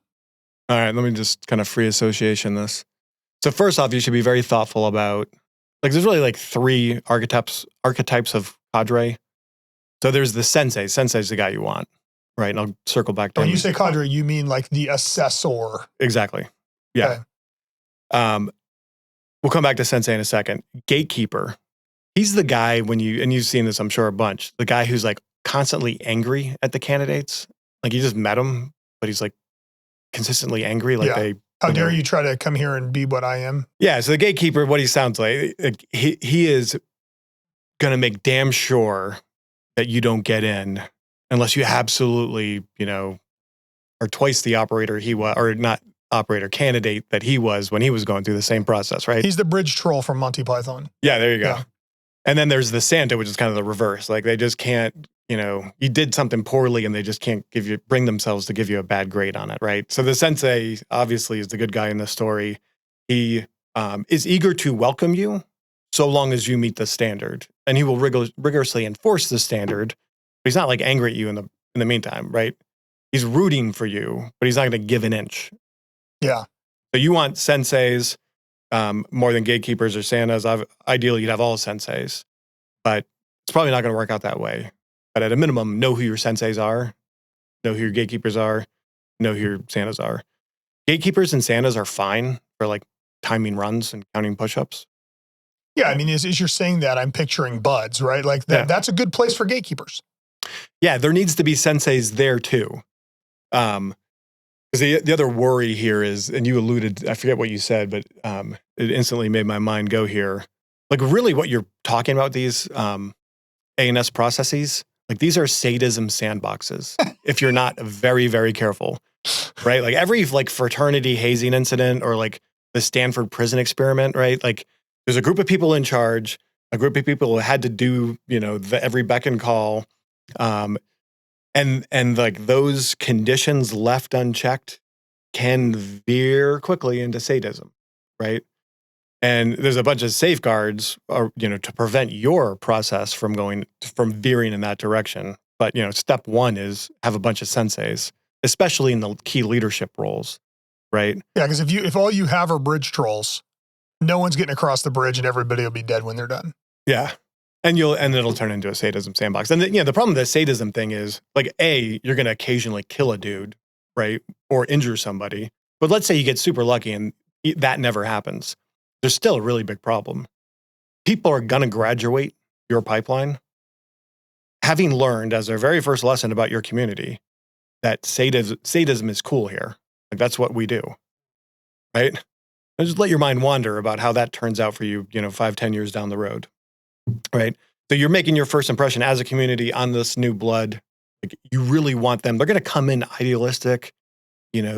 All right. Let me just kind of free association this. So first off, you should be very thoughtful about, like, there's really like three archetypes of cadre. So there's the sensei. Sensei's the guy you want, right? And I'll circle back to When him. you say cadre, you mean like the assessor. Exactly. Yeah. Okay. We'll come back to sensei in a second. Gatekeeper. He's the guy and you've seen this, I'm sure, a bunch. The guy who's like constantly angry at the candidates. Like, you just met him, but he's like consistently angry. Like, how dare you try to come here and be what I am? Yeah. So the gatekeeper, what he sounds like, he is going to make damn sure that you don't get in unless you absolutely, are twice the operator he was, or not operator, candidate that he was when he was going through the same process, right? He's the bridge troll from Monty Python. Yeah, there you go. Yeah. And then there's the Santa, which is kind of the reverse. Like, they just can't, you did something poorly and they just can't bring themselves to give you a bad grade on it, right? So the sensei obviously is the good guy in this story. He is eager to welcome you so long as you meet the standard. And he will rigorously enforce the standard, but he's not like angry at you in the meantime, right? He's rooting for you, but he's not going to give an inch. Yeah. So you want senseis more than gatekeepers or Santas. Ideally, you'd have all senseis, but it's probably not going to work out that way. But at a minimum, know who your senseis are, know who your gatekeepers are, know who your Santas are. Gatekeepers and Santas are fine for like timing runs and counting push-ups. Yeah, I mean, as you're saying that, I'm picturing buds, right? Like that's a good place for gatekeepers. Yeah, there needs to be senseis there too. Because the other worry here is, and you alluded, I forget what you said, but it instantly made my mind go here. Like really what you're talking about, these ANS processes, like these are sadism sandboxes if you're not very, very careful, right? Like every like fraternity hazing incident or like the Stanford prison experiment, right? Like there's a group of people in charge, a group of people who had to do, every beck and call. And like those conditions left unchecked can veer quickly into sadism, right? And there's a bunch of safeguards, to prevent your process from veering in that direction. But step one is have a bunch of senseis, especially in the key leadership roles, right? Yeah, because if all you have are bridge trolls, no one's getting across the bridge, and everybody will be dead when they're done. Yeah. And it'll turn into a sadism sandbox. And the problem with the sadism thing is like, you're going to occasionally kill a dude, right? Or injure somebody. But let's say you get super lucky and that never happens. There's still a really big problem. People are going to graduate your pipeline having learned as their very first lesson about your community that sadism is cool here. Like that's what we do, right? And just let your mind wander about how that turns out for you, 5-10 years down the road. Right. So you're making your first impression as a community on this new blood. Like you really want them. They're going to come in idealistic,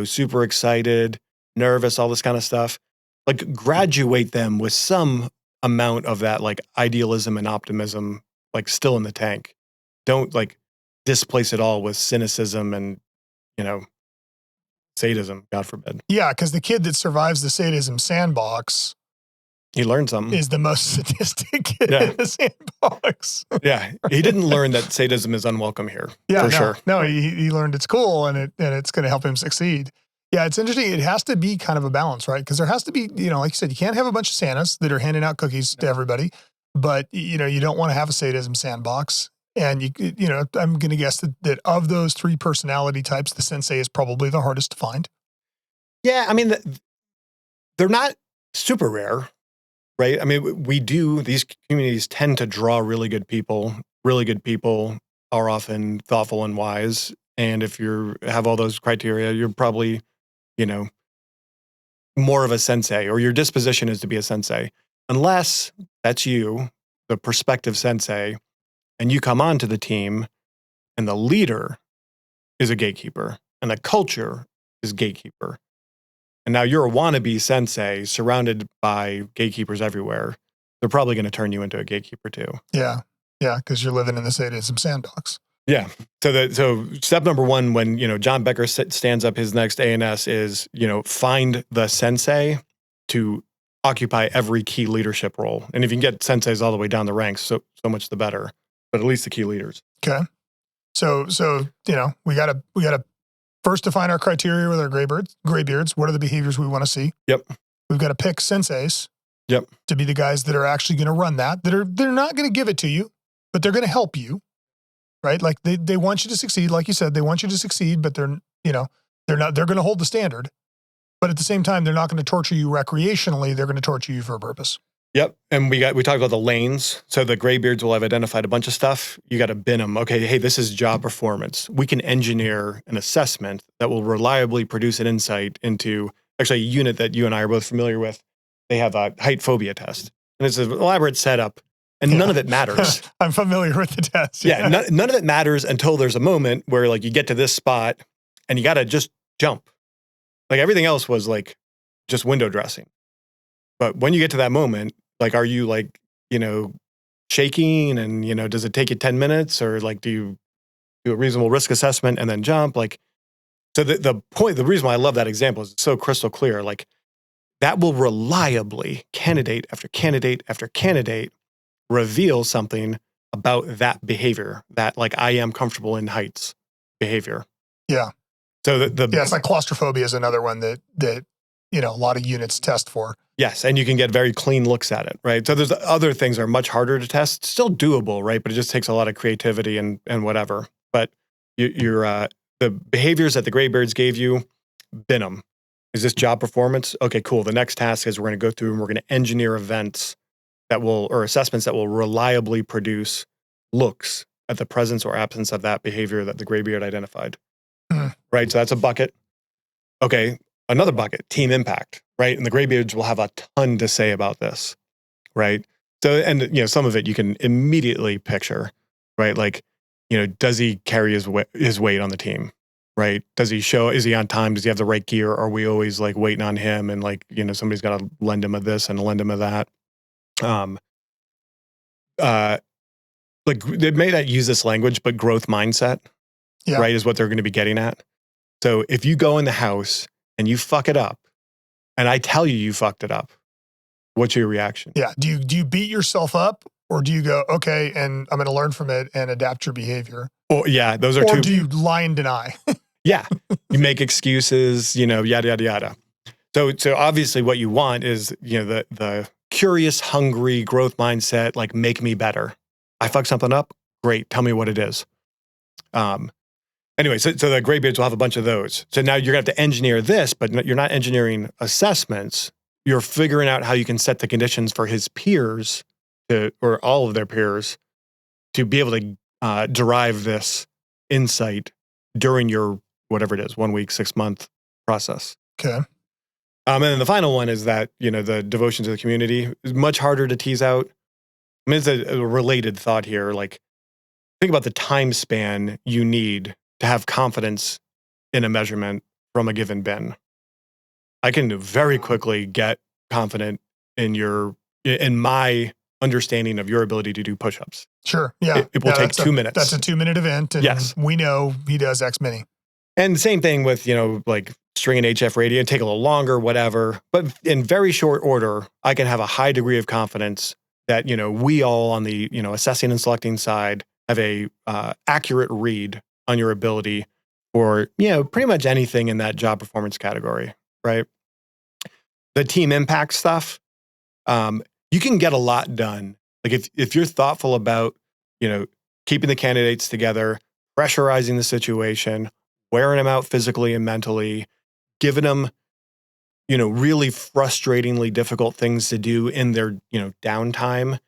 super excited, nervous, all this kind of stuff. Like graduate them with some amount of that like idealism and optimism, like still in the tank. Don't like displace it all with cynicism and, sadism, God forbid. Yeah, because the kid that survives the sadism sandbox, he learned something. Is the most sadistic kid in the sandbox. Yeah, he didn't learn that sadism is unwelcome here. Yeah, sure. No, he learned it's cool and it's going to help him succeed. Yeah, it's interesting. It has to be kind of a balance, right? Because there has to be, like you said, you can't have a bunch of Santas that are handing out cookies to everybody, but you don't want to have a sadism sandbox. And I'm going to guess that of those three personality types, the sensei is probably the hardest to find. Yeah, I mean, they're not super rare. Right. I mean, these communities tend to draw really good people. Really good people are often thoughtful and wise. And if you have all those criteria, you're probably, more of a sensei, or your disposition is to be a sensei, unless that's you, the prospective sensei, and you come onto the team and the leader is a gatekeeper and the culture is gatekeeper. And now you're a wannabe sensei surrounded by gatekeepers everywhere. They're probably going to turn you into a gatekeeper too. Yeah. Yeah. Because you're living in the sadism sandbox. Yeah. So step number one, when, John Becker stands up his next ANS is, find the sensei to occupy every key leadership role. And if you can get senseis all the way down the ranks, so much the better, but at least the key leaders. Okay. So, we got to first define our criteria with our graybeards. What are the behaviors we want to see? Yep. We've got to pick senseis. Yep. To be the guys that are actually going to run that. They're not going to give it to you, but they're going to help you. Right? Like they want you to succeed. Like you said, they want you to succeed, but they're going to hold the standard. But at the same time, they're not going to torture you recreationally. They're going to torture you for a purpose. Yep. And we talked about the lanes. So the graybeards will have identified a bunch of stuff. You got to bin them. Okay, hey, this is job performance. We can engineer an assessment that will reliably produce an insight into actually a unit that you and I are both familiar with. They have a height phobia test. And it's an elaborate setup. And none of it matters. I'm familiar with the test. Yeah, none of it matters until there's a moment where like you get to this spot and you got to just jump. Like everything else was like just window dressing. But when you get to that moment, like, are you like, shaking and, does it take you 10 minutes or like, do you do a reasonable risk assessment and then jump? Like, so the reason why I love that example is it's so crystal clear. Like that will reliably candidate after candidate after candidate reveal something about that behavior, that like I am comfortable in heights behavior. Yeah. So it's like claustrophobia is another one that a lot of units test for. Yes, and you can get very clean looks at it, right? So there's other things that are much harder to test, still doable, right? But it just takes a lot of creativity and whatever. But the behaviors that the graybeards gave you, bin them. Is this job performance? Okay, cool. The next task is we're going to go through and we're going to engineer events or assessments that will reliably produce looks at the presence or absence of that behavior that the graybeard identified. Mhm. Right? So that's a bucket. Okay, another bucket, team impact, right? And the graybeards will have a ton to say about this, right? So, and some of it you can immediately picture, right? Like, does he carry his weight on the team, right? Does he show? Is he on time? Does he have the right gear? Are we always like waiting on him? And like, somebody's got to lend him a this and lend him a that. Like they may not use this language, but growth mindset, right, is what they're going to be getting at. So if you go in the house and you fuck it up, and I tell you fucked it up, what's your reaction? Yeah. Do you beat yourself up, or do you go, okay, and I'm going to learn from it and adapt your behavior? Oh yeah, those are or two. Do you lie and deny? Yeah, you make excuses, yada yada yada. So obviously, what you want is the curious, hungry growth mindset. Like, make me better. I fuck something up. Great, tell me what it is. Anyway, so the graybeards will have a bunch of those. So now you're going to have to engineer this, but you're not engineering assessments. You're figuring out how you can set the conditions for his peers or all of their peers to be able to derive this insight during your, whatever it is, 1 week, 6 month process. Okay. And then the final one is that, the devotion to the community is much harder to tease out. I mean, it's a related thought here. Like, think about the time span you need to have confidence in a measurement from a given bin. I can very quickly get confident in my understanding of your ability to do push-ups. Sure. Yeah. It will take 2 minutes. That's a 2-minute event. And yes. We know he does X many. And same thing with, like string and HF radio, and take a little longer, whatever. But in very short order, I can have a high degree of confidence that, we all on the, assessing and selecting side have a accurate read on your ability for, pretty much anything in that job performance category, right? The team impact stuff, you can get a lot done. Like if you're thoughtful about, keeping the candidates together, pressurizing the situation, wearing them out physically and mentally, giving them, really frustratingly difficult things to do in their, downtime,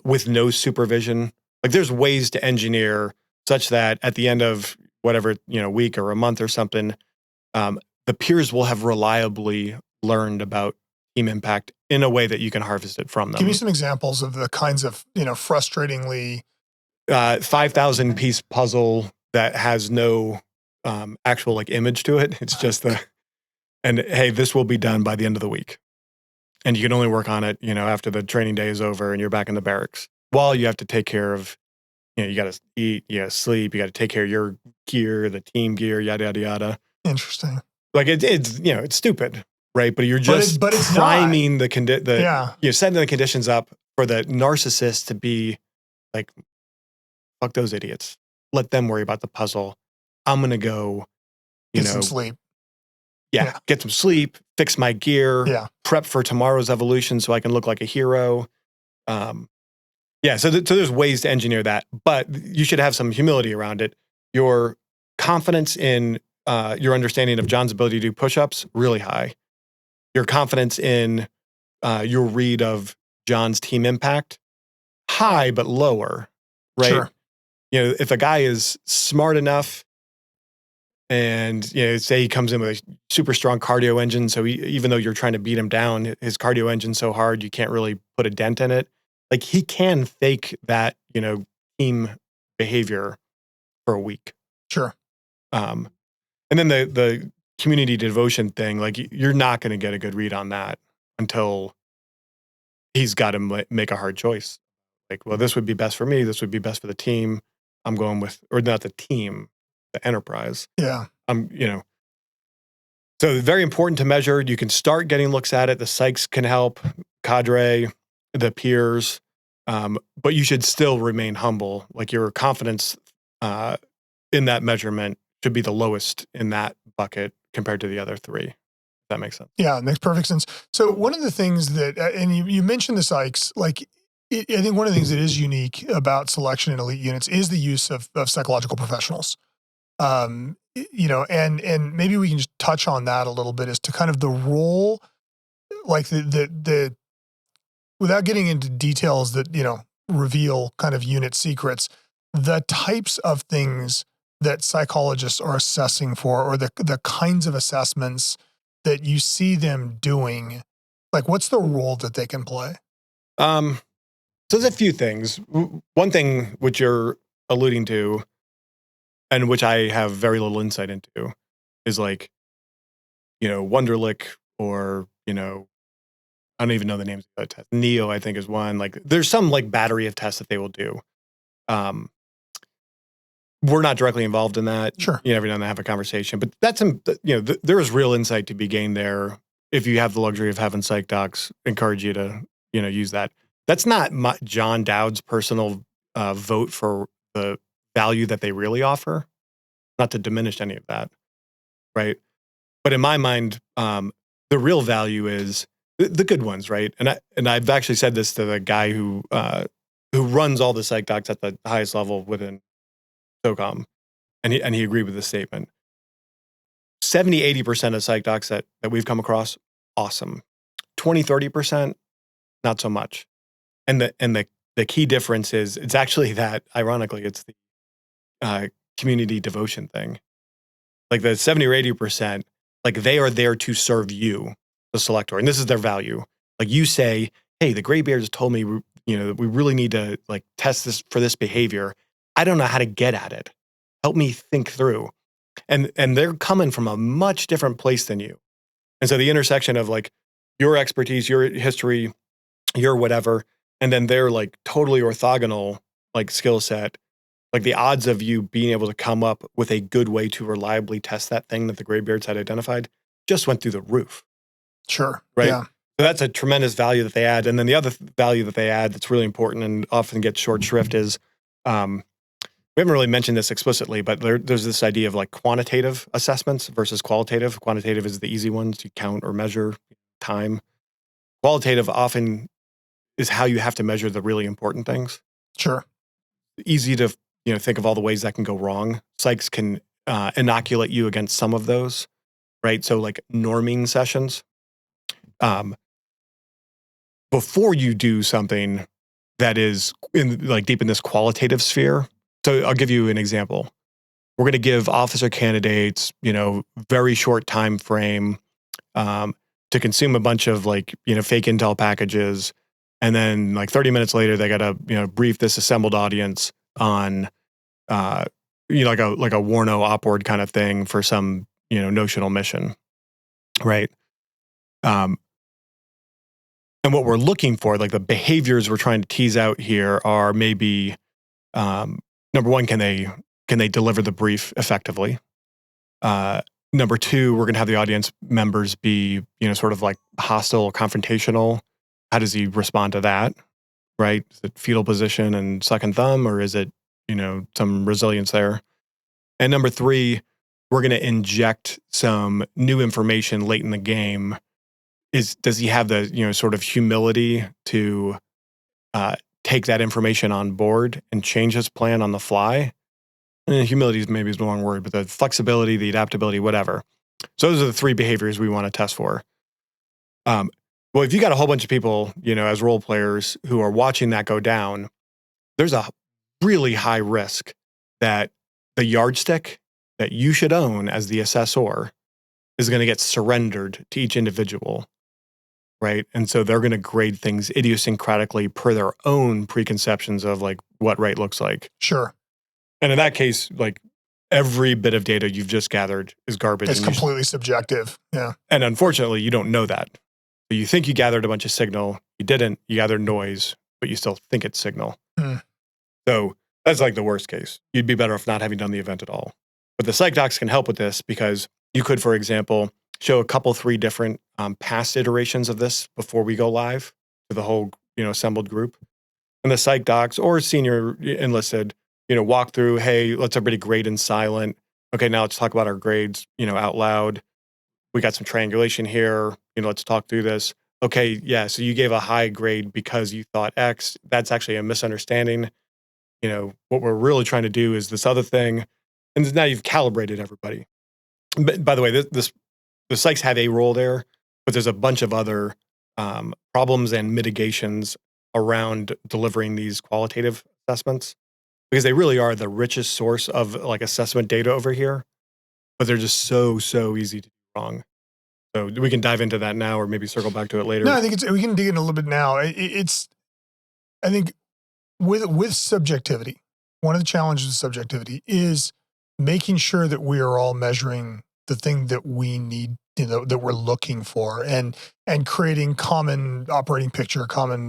with no supervision. Like there's ways to engineer such that at the end of whatever, week or a month or something, the peers will have reliably learned about team impact in a way that you can harvest it from them. Give me some examples of the kinds of, frustratingly 5,000 piece puzzle that has no actual like image to it. It's just and hey, this will be done by the end of the week. And you can only work on it, after the training day is over and you're back in the barracks. While you have to take care of, you got to eat, you got to sleep, you got to take care of your gear, the team gear, yada, yada, yada. Interesting. Like it's it's stupid, right? But you're just but it's priming not. you're setting the conditions up for the narcissist to be like, fuck those idiots. Let them worry about the puzzle. I'm going to go, get some sleep. Yeah, get some sleep, fix my gear, prep for tomorrow's evolution so I can look like a hero. So there's ways to engineer that, but you should have some humility around it. Your confidence in your understanding of John's ability to do push-ups, really high. Your confidence in your read of John's team impact, high but lower, right? Sure. If a guy is smart enough and, say he comes in with a super strong cardio engine, so even though you're trying to beat him down, his cardio engine's so hard, you can't really put a dent in it. Like he can fake that, team behavior for a week. Sure. And then the community devotion thing, like you're not going to get a good read on that until he's got to make a hard choice. Like, well, this would be best for me. This would be best for the team. I'm going with, or not the team, the enterprise. Yeah. So very important to measure. You can start getting looks at it. The psychs can help, cadre, the peers, but you should still remain humble. Like your confidence in that measurement should be the lowest in that bucket compared to the other three. If that makes sense. Yeah, it makes perfect sense. So one of the things that, and you mentioned the psychs, like I think one of the things that is unique about selection in elite units is the use of psychological professionals. And maybe we can just touch on that a little bit as to kind of the role, like the without getting into details that, reveal kind of unit secrets, the types of things that psychologists are assessing for, or the kinds of assessments that you see them doing, like what's the role that they can play? So there's a few things. One thing which you're alluding to, and which I have very little insight into, is like, Wonderlic, or, I don't even know the names of that test. Neo, I think, is one. Like, there's some like battery of tests that they will do. We're not directly involved in that. Sure. Every now and then I have a conversation, but that's, there is real insight to be gained there. If you have the luxury of having psych docs, encourage you to, use that. That's not John Dowd's personal vote for the value that they really offer. Not to diminish any of that, right? But in my mind, the real value is the good ones, right? And I've actually said this to the guy who runs all the psych docs at the highest level within SOCOM, and he agreed with this statement. 70-80% of psych docs that we've come across, awesome. 20-30%, not so much. And the key difference is, it's actually that, ironically, it's the community devotion thing. Like the 70 or 80%, like they are there to serve you, the selector, and this is their value. Like you say, hey, the graybeards told me, that we really need to like test this for this behavior. I don't know how to get at it. Help me think through. And they're coming from a much different place than you. And so the intersection of like your expertise, your history, your whatever, and then their like totally orthogonal like skill set, like the odds of you being able to come up with a good way to reliably test that thing that the graybeards had identified just went through the roof. Sure. Right. Yeah. So that's a tremendous value that they add. And then the other value that they add that's really important and often gets short shrift is, we haven't really mentioned this explicitly, but there's this idea of like quantitative assessments versus qualitative. Quantitative is the easy ones. You count or measure time. Qualitative often is how you have to measure the really important things. Sure. Easy to think of all the ways that can go wrong. Psychs can inoculate you against some of those, right? So like norming sessions. Before you do something that is deep in this qualitative sphere. So I'll give you an example. We're going to give officer candidates, very short time frame to consume a bunch of fake intel packages. And then 30 minutes later, they got to, brief this assembled audience on, like a Warno opward kind of thing for some, notional mission. Right. And what we're looking for, like the behaviors we're trying to tease out here are maybe, number one, can they deliver the brief effectively? Number two, we're going to have the audience members be, sort of like hostile, confrontational. How does he respond to that? Right? Is it fetal position and second thumb, or is it, some resilience there? And number three, we're going to inject some new information late in the game. Does he have the, sort of humility to take that information on board and change his plan on the fly? And humility is maybe the wrong word, but the flexibility, the adaptability, whatever. So those are the three behaviors we want to test for. Well, if you got a whole bunch of people, as role players who are watching that go down, there's a really high risk that the yardstick that you should own as the assessor is going to get surrendered to each individual. Right. And so they're going to grade things idiosyncratically per their own preconceptions of what right looks like. Sure. And in that case, every bit of data you've just gathered is garbage. It's completely subjective. Yeah. And unfortunately, you don't know that. But you think you gathered a bunch of signal. You didn't. You gathered noise, but you still think it's signal. So that's the worst case. You'd be better off not having done the event at all. But the psych docs can help with this because you could, for example, show a couple, 3 different past iterations of this before we go live to the whole, assembled group. And the psych docs or senior enlisted, walk through, hey, let's everybody grade in silent. Okay, now let's talk about our grades, out loud. We got some triangulation here. Let's talk through this. Okay, yeah, so you gave a high grade because you thought X. That's actually a misunderstanding. What we're really trying to do is this other thing. And now you've calibrated everybody. But by the way, the psychs have a role there, but there's a bunch of other problems and mitigations around delivering these qualitative assessments. because they really are the richest source of like assessment data over here, but they're just so easy to do wrong. So we can dive into that now, or maybe circle back to it later. No, I think we can dig in a little bit now. I think with subjectivity, one of the challenges of subjectivity is making sure that we are all measuring the thing that we need, that we're looking for, and creating common operating picture, common,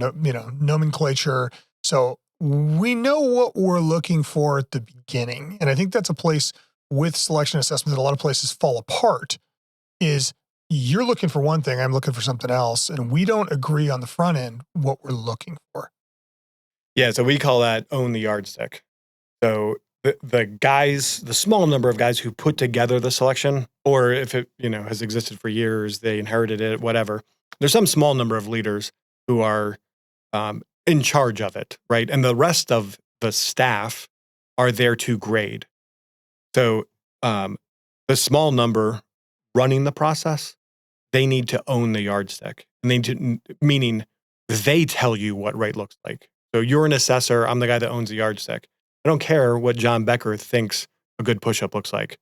nomenclature. So we know what we're looking for at the beginning. And I think that's a place with selection assessment that a lot of places fall apart, is you're looking for one thing, I'm looking for something else, and we don't agree on the front end what we're looking for. Yeah, so we call that own the yardstick. So the guys, the small number of guys who put together the selection, or if it has existed for years, they inherited it, whatever. There's some small number of leaders who are in charge of it, right? And the rest of the staff are there to grade. So the small number running the process, they need to own the yardstick. And meaning they tell you what right looks like. So you're an assessor, I'm the guy that owns the yardstick. I don't care what John Becker thinks a good push-up looks like.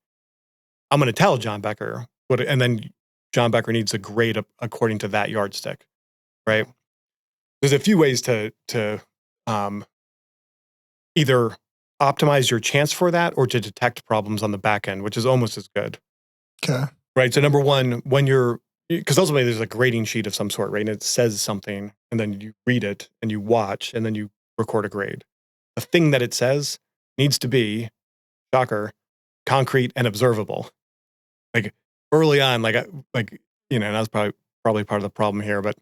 I'm going to tell John Becker and then John Becker needs to grade according to that yardstick, right? There's a few ways to either optimize your chance for that or to detect problems on the back end, which is almost as good. Okay. Right. So number one, because ultimately there's a grading sheet of some sort, right? And it says something, and then you read it and you watch, and then you record a grade. The thing that it says needs to be, shocker, concrete and observable. Like early on, and that's probably part of the problem here, but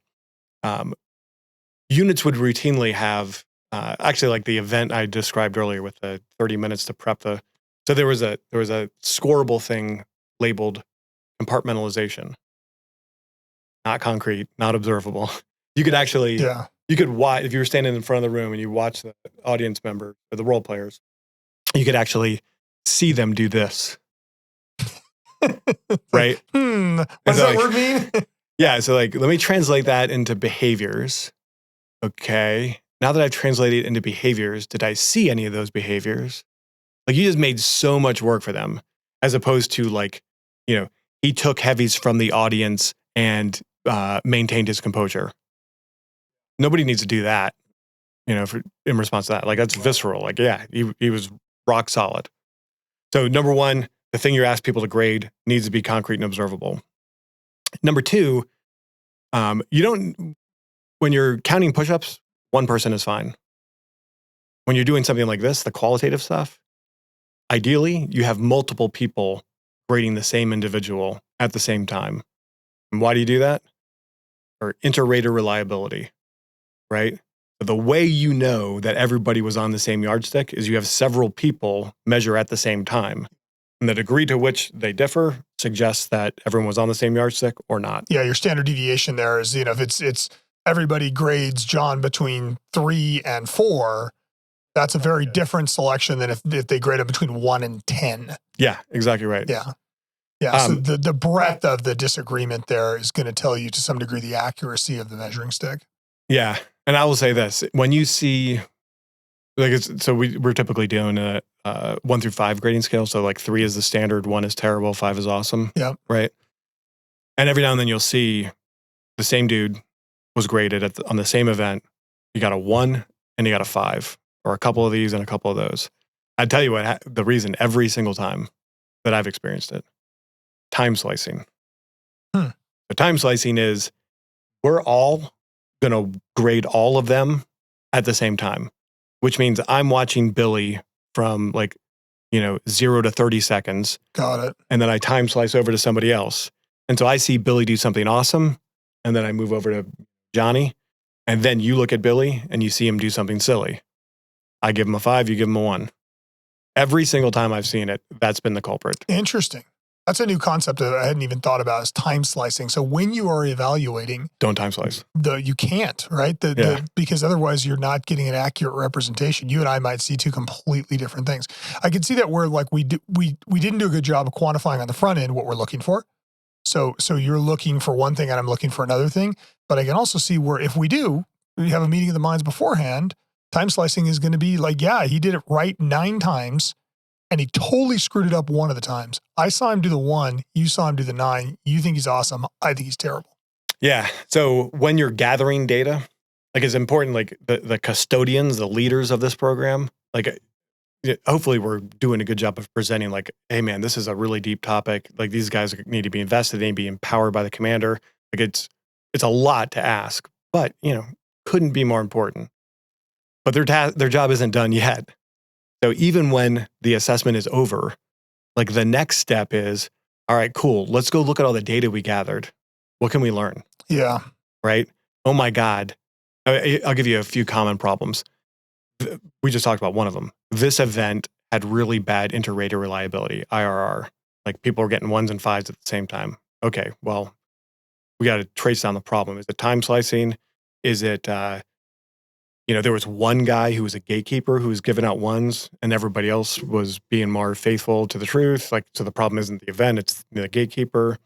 units would routinely have, actually like the event I described earlier with the 30 minutes to prep so there was a scoreable thing labeled compartmentalization. Not concrete, not observable. You could actually, you could watch, if you were standing in front of the room and you watch the audience member or the role players, you could actually see them do this. Right? What does that word mean? Yeah, so let me translate that into behaviors. Okay. Now that I've translated it into behaviors, did I see any of those behaviors? Like you just made so much work for them, as opposed to he took heavies from the audience and maintained his composure. Nobody needs to do that, in response to that. Like that's visceral. He was rock solid. So number one, the thing you ask people to grade needs to be concrete and observable. Number two, when you're counting push-ups, one person is fine. When you're doing something like this, the qualitative stuff, ideally you have multiple people grading the same individual at the same time. And why do you do that? Or inter-rater reliability, right? The way you know that everybody was on the same yardstick is you have several people measure at the same time. And the degree to which they differ suggests that everyone was on the same yardstick or not. Yeah, your standard deviation there is, if it's everybody grades John between 3 and 4, that's a very different selection than if they grade it between 1 and 10. Yeah, exactly right. Yeah. Yeah, so the breadth of the disagreement there is going to tell you to some degree the accuracy of the measuring stick. Yeah, and I will say this: when you see, we're typically doing a 1 through 5 grading scale. So 3 is the standard, 1 is terrible, 5 is awesome. Yeah, right. And every now and then you'll see the same dude was graded on the same event. You got a 1 and you got a 5, or a couple of these and a couple of those. I tell you what, the reason every single time that I've experienced it. Time slicing. The time slicing is we're all going to grade all of them at the same time, which means I'm watching Billy from 0 to 30 seconds. Got it. And then I time slice over to somebody else. And so I see Billy do something awesome. And then I move over to Johnny. And then you look at Billy and you see him do something silly. I give him a 5, you give him a 1. Every single time I've seen it, that's been the culprit. Interesting. That's a new concept that I hadn't even thought about, is time slicing. So when you are evaluating, don't time slice. You can't, right? Because otherwise you're not getting an accurate representation. You and I might see two completely different things. I can see that where we didn't do a good job of quantifying on the front end what we're looking for. So you're looking for one thing and I'm looking for another thing. But I can also see where if we have a meeting of the minds beforehand, Time slicing is going to be like, yeah, he did it right 9 times and he totally screwed it up one of the times. I saw him do the 1, you saw him do the 9. You think he's awesome. I think he's terrible. Yeah. So when you're gathering data, like it's important, like the custodians, the leaders of this program, like hopefully we're doing a good job of presenting like, hey man, this is a really deep topic. Like these guys need to be invested, they need to be empowered by the commander. Like it's a lot to ask, but couldn't be more important. But their job isn't done yet. So even when the assessment is over, like the next step is, all right, cool. Let's go look at all the data we gathered. What can we learn? Yeah. Right? Oh my God. I'll give you a few common problems. We just talked about one of them. This event had really bad inter-rater reliability, IRR. Like people were getting 1s and 5s at the same time. Okay, well, we got to trace down the problem. Is it time slicing? Is it, there was one guy who was a gatekeeper who was giving out 1s and everybody else was being more faithful to the truth. Like, so the problem isn't the event, it's the gatekeeper.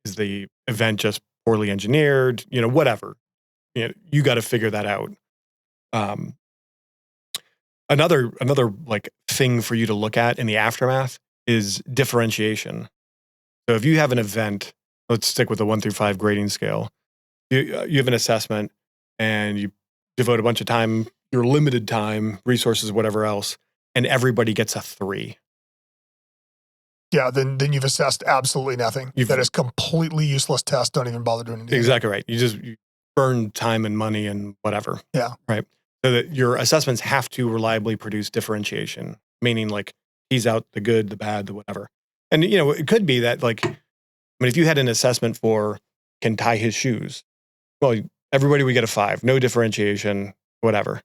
Is the event just poorly engineered? Whatever. You got to figure that out. Another like thing for you to look at in the aftermath is differentiation. So if you have an event, let's stick with the 1 through 5 grading scale. You have an assessment and you devote a bunch of time, your limited time, resources, whatever else, and everybody gets a 3. Yeah, then you've assessed absolutely nothing. That is completely useless test. Don't even bother doing anything. Exactly right. You burn time and money and whatever. Yeah. Right. So that your assessments have to reliably produce differentiation, meaning like tease out the good, the bad, the whatever. And it could be that like, if you had an assessment for can tie his shoes, well, everybody would get a 5, no differentiation, whatever.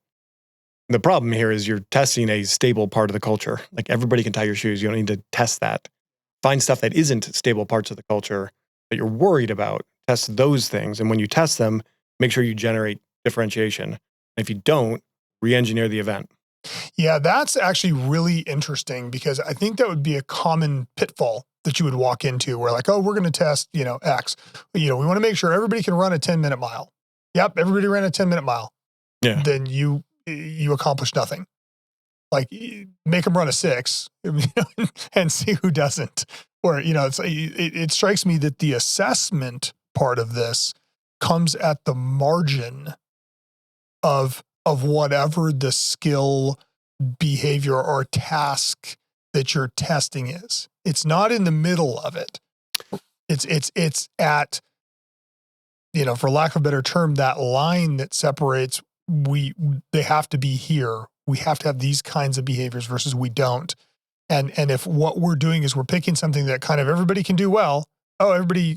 The problem here is you're testing a stable part of the culture. Like everybody can tie your shoes. You don't need to test that. Find stuff that isn't stable parts of the culture that you're worried about. Test those things. And when you test them, make sure you generate differentiation. And if you don't, re-engineer the event. Yeah, that's actually really interesting because I think that would be a common pitfall that you would walk into where like, oh, we're going to test, X. We want to make sure everybody can run a 10-minute mile. Yep, everybody ran a 10-minute mile. Yeah. Then you accomplish nothing. Like make them run a 6 and see who doesn't. Or, it strikes me that the assessment part of this comes at the margin of whatever the skill, behavior, or task that you're testing is. It's not in the middle of it. It's at, for lack of a better term, that line that separates they have to be here. We have to have these kinds of behaviors versus we don't. And if what we're doing is we're picking something that kind of everybody can do well, everybody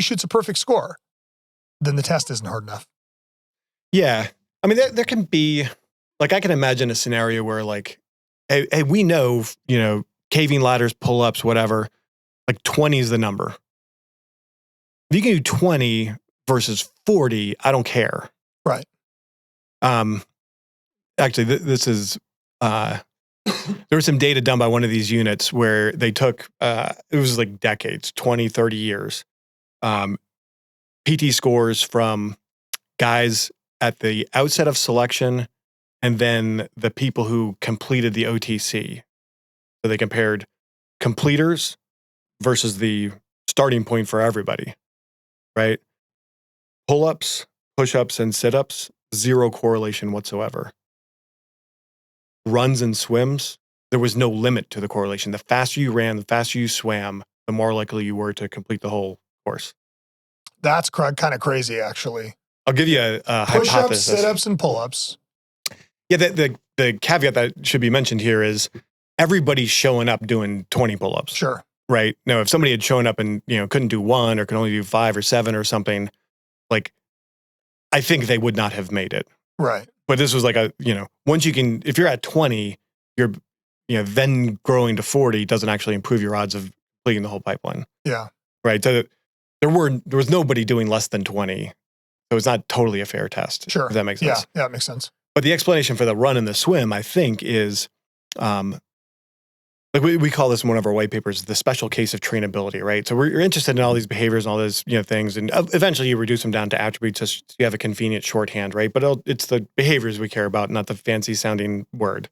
shoots a perfect score, then the test isn't hard enough. Yeah. I mean, there can be, like, I can imagine a scenario where like, hey, we know, caving ladders, pull-ups, whatever, like 20 is the number. If you can do 20 versus 40, I don't care. Right. Actually, this is, there was some data done by one of these units where they took, it was like decades, 20, 30 years, PT scores from guys at the outset of selection and then the people who completed the OTC. So they compared completers versus the starting point for everybody, right? Pull-ups, push-ups, and sit-ups, 0 correlation whatsoever. Runs and swims, there was no limit to the correlation. The faster you ran, the faster you swam, the more likely you were to complete the whole course. That's kind of crazy, actually. I'll give you a Push-ups, hypothesis. sit-ups, and pull-ups. Yeah, the caveat that should be mentioned here is everybody's showing up doing 20 pull-ups. Sure. Right? Now, if somebody had shown up and couldn't do 1 or could only do 5 or 7 or something, like I think they would not have made it. Right. But this was like once you can, if you're at 20, you're, then growing to 40 doesn't actually improve your odds of completing the whole pipeline. Yeah. Right. So there was nobody doing less than 20. So it's not totally a fair test. Sure. If that makes sense. Yeah, it makes sense. But the explanation for the run and the swim, I think, is like we call this in one of our white papers, the special case of trainability, right? So we're interested in all these behaviors and all those, things, and eventually you reduce them down to attributes so you have a convenient shorthand, right? But it's the behaviors we care about, not the fancy sounding word.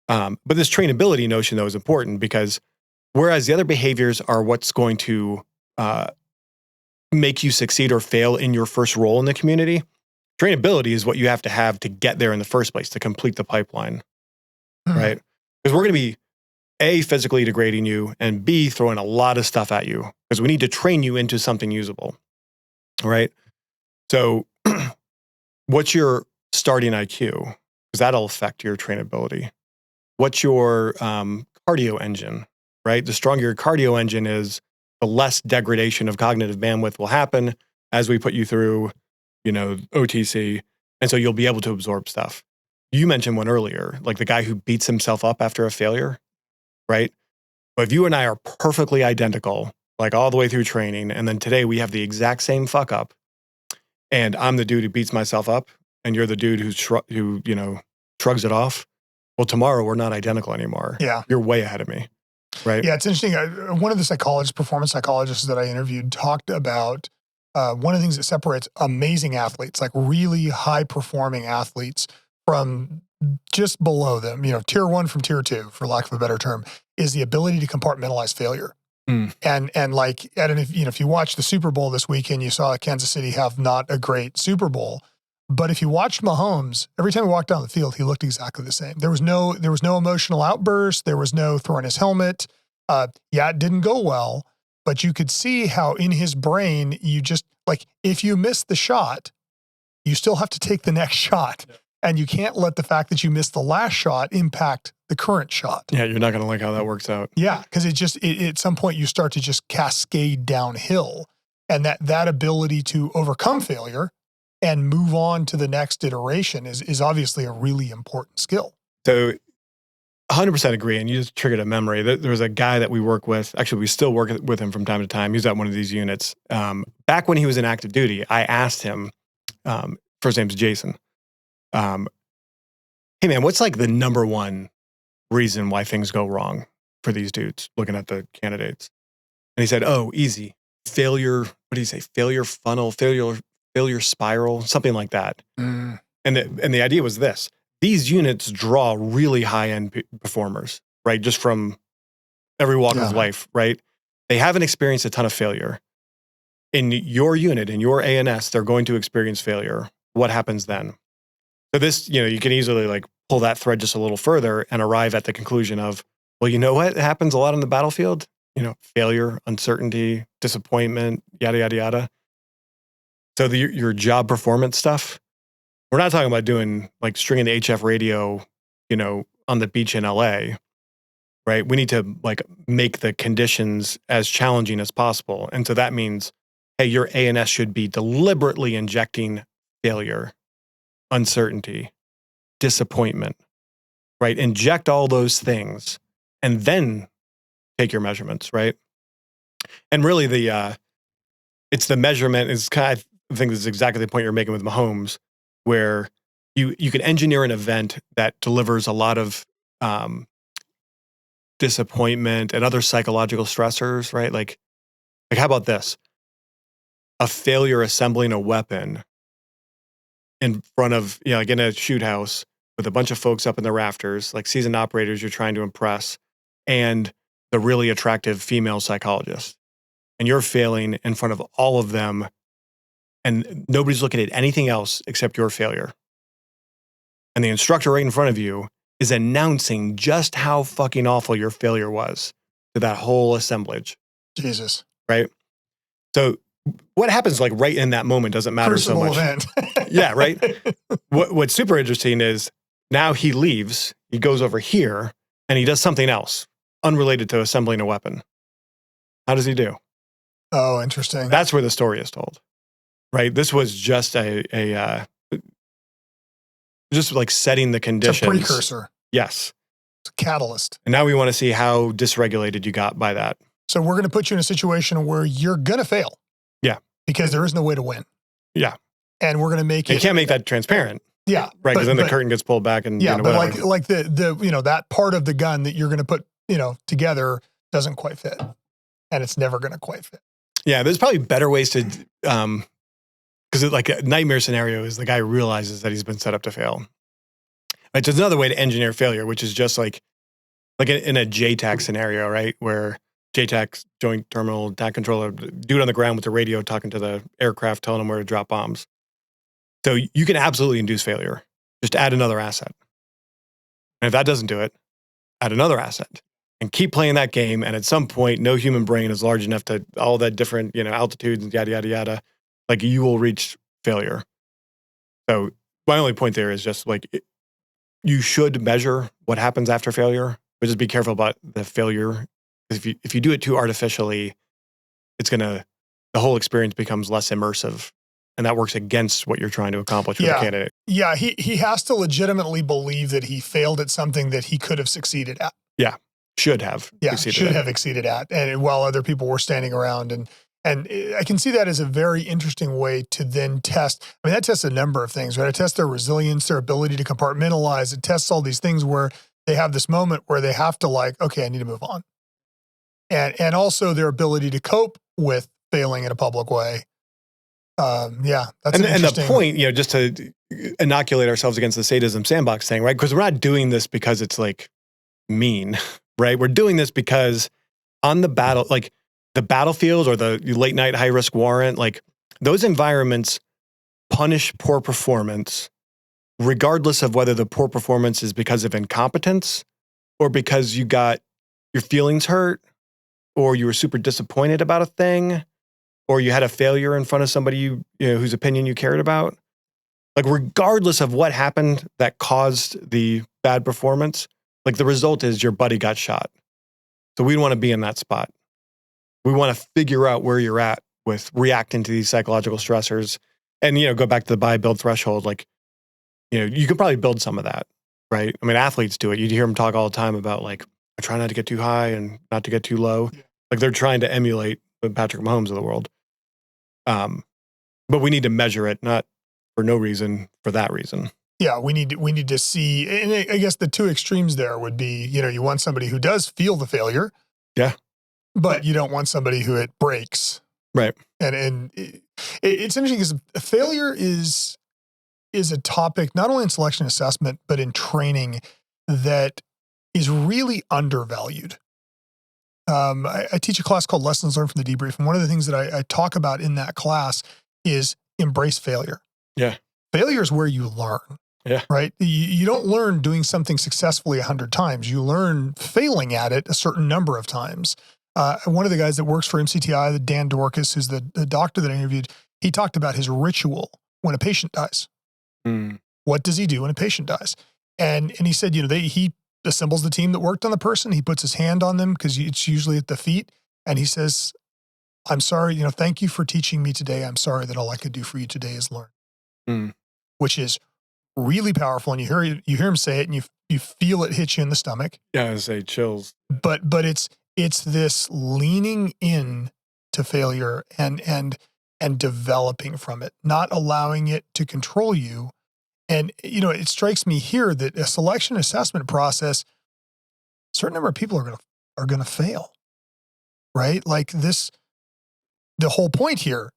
But this trainability notion, though, is important because whereas the other behaviors are what's going to make you succeed or fail in your first role in the community, trainability is what you have to get there in the first place, to complete the pipeline, right? Because we're going to be A, physically degrading you, and B, throwing a lot of stuff at you because we need to train you into something usable, right? So what's your starting IQ? Because that'll affect your trainability. What's your cardio engine, right? The stronger your cardio engine is, the less degradation of cognitive bandwidth will happen as we put you through, OTC. And so you'll be able to absorb stuff. You mentioned one earlier, like the guy who beats himself up after a failure, right? But if you and I are perfectly identical, like all the way through training, and then today we have the exact same fuck up, and I'm the dude who beats myself up, and you're the dude who shrugs it off. Well, tomorrow we're not identical anymore. Yeah. You're way ahead of me, right? Yeah, it's interesting. One of the performance psychologists that I interviewed talked about one of the things that separates amazing athletes, like really high-performing athletes, from just below them, tier 1 from tier 2, for lack of a better term, is the ability to compartmentalize failure. And like, I don't know if you watched the Super Bowl this weekend, you saw Kansas City have not a great Super Bowl. But if you watched Mahomes, every time he walked down the field, he looked exactly the same. There was no emotional outburst. There was no throwing his helmet. It didn't go well, but you could see how in his brain, you just, like, if you miss the shot, you still have to take the next shot. Yeah. And you can't let the fact that you missed the last shot impact the current shot. Yeah, you're not going to like how that works out. Yeah, because at some point you start to just cascade downhill. And that ability to overcome failure and move on to the next iteration is obviously a really important skill. So 100% agree. And you just triggered a memory. There was a guy that we work with. Actually, we still work with him from time to time. He's at one of these units. Back when he was in active duty, I asked him, first name's Jason. Hey man, what's like the number one reason why things go wrong for these dudes, looking at the candidates? And he said, oh, easy. Failure. What do you say? Failure funnel, failure spiral, something like that. And the idea was this: these units draw really high-end performers, right? Just from every walk of life, right? They haven't experienced a ton of failure. In your unit, in your ANS, they're going to experience failure. What happens then? So this, you can easily like pull that thread just a little further and arrive at the conclusion of, well, you know what happens a lot on the battlefield? Failure, uncertainty, disappointment, yada, yada, yada. So your job performance stuff, we're not talking about doing like stringing the HF radio, on the beach in LA, right? We need to like make the conditions as challenging as possible. And so that means, hey, your ANS should be deliberately injecting failure, uncertainty, disappointment, right? Inject all those things and then take your measurements, right? And really it's the measurement is kind of, I think this is exactly the point you're making with Mahomes, where you can engineer an event that delivers a lot of disappointment and other psychological stressors, right? Like how about this? A failure assembling a weapon in front of, like in a shoot house with a bunch of folks up in the rafters, like seasoned operators you're trying to impress, and the really attractive female psychologist. And you're failing in front of all of them, and nobody's looking at anything else except your failure. And the instructor right in front of you is announcing just how fucking awful your failure was to that whole assemblage. Jesus. Right? So what happens like right in that moment doesn't matter so much. Event. Yeah, right? What's super interesting is now he leaves, he goes over here, and he does something else unrelated to assembling a weapon. How does he do? Oh, interesting. That's where the story is told, right? This was just just like setting the conditions. It's a precursor. Yes. It's a catalyst. And now we want to see how dysregulated you got by that. So we're going to put you in a situation where you're going to fail. Yeah. Because there is no way to win. Yeah. And we're going to make You can't make that transparent. Yeah. Right. Because then the curtain gets pulled back and but like the that part of the gun that you're going to put together doesn't quite fit, and it's never going to quite fit. Yeah, there's probably better ways to, because like a nightmare scenario is the guy realizes that he's been set up to fail. Right, there's another way to engineer failure, which is just like in a JTAC scenario, right, where JTAC, Joint Terminal Attack Controller, dude on the ground with the radio talking to the aircraft, telling them where to drop bombs. So you can absolutely induce failure. Just add another asset. And if that doesn't do it, add another asset. And keep playing that game. And at some point, no human brain is large enough to all that different, altitudes and yada, yada, yada. Like you will reach failure. So my only point there is just like, you should measure what happens after failure, but just be careful about the failure. If you do it too artificially, the whole experience becomes less immersive, and that works against what you're trying to accomplish with the candidate. Yeah, he has to legitimately believe that he failed at something that he could have succeeded at. Yeah, should have succeeded at, and while other people were standing around, and I can see that as a very interesting way to then test. I mean, that tests a number of things, right? It tests their resilience, their ability to compartmentalize. It tests all these things where they have this moment where they have to okay, I need to move on. And also their ability to cope with failing in a public way. That's and the point, just to inoculate ourselves against the sadism sandbox thing, right? Because we're not doing this because it's like mean, right? We're doing this because on the battlefield or the late night high risk warrant, like those environments punish poor performance, regardless of whether the poor performance is because of incompetence or because you got your feelings hurt, or you were super disappointed about a thing, or you had a failure in front of somebody whose opinion you cared about. Like regardless of what happened that caused the bad performance, like the result is your buddy got shot. So we don't want to be in that spot. We want to figure out where you're at with reacting to these psychological stressors, and go back to the buy build threshold. Like you could probably build some of that, right? I mean, athletes do it. You hear them talk all the time about like, I try not to get too high and not to get too low. Yeah. Like they're trying to emulate the Patrick Mahomes of the world. But we need to measure it, not for no reason, for that reason. Yeah, we need to see, and I guess the two extremes there would be, you want somebody who does feel the failure. Yeah. But you don't want somebody who it breaks. Right. And it's interesting because failure is a topic, not only in selection assessment, but in training that is really undervalued. I teach a class called Lessons Learned from the Debrief. And one of the things that I talk about in that class is embrace failure. Yeah. Failure is where you learn. Yeah. Right. You don't learn doing something successfully 100 times. You learn failing at it a certain number of times. One of the guys that works for MCTI, the Dan Dorcas, who's the doctor that I interviewed, he talked about his ritual when a patient dies. What does he do when a patient dies? And he said, he assembles the team that worked on the person. He puts his hand on them because it's usually at the feet. And he says, I'm sorry, thank you for teaching me today. I'm sorry that all I could do for you today is learn. Which is really powerful. And you hear him say it and you feel it hit you in the stomach. Yeah, I say chills. But it's this leaning in to failure and developing from it, not allowing it to control you. And, it strikes me here that a selection assessment process, a certain number of people are going to fail, right? Like the whole point here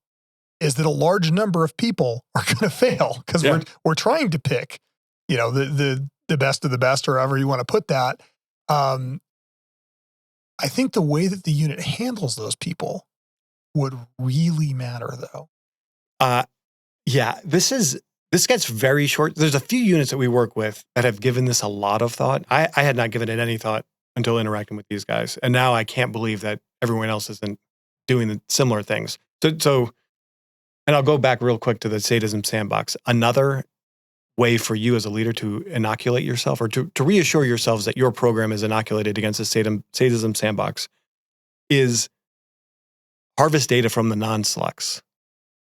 is that a large number of people are going to fail because we're trying to pick, the best of the best, or however you want to put that. I think the way that the unit handles those people would really matter, though. Yeah, this gets very short. There's a few units that we work with that have given this a lot of thought. I had not given it any thought until interacting with these guys. And now I can't believe that everyone else isn't doing the similar things. So, and I'll go back real quick to the sadism sandbox. Another way for you as a leader to inoculate yourself, or to reassure yourselves that your program is inoculated against the sadism sandbox, is harvest data from the non-selects,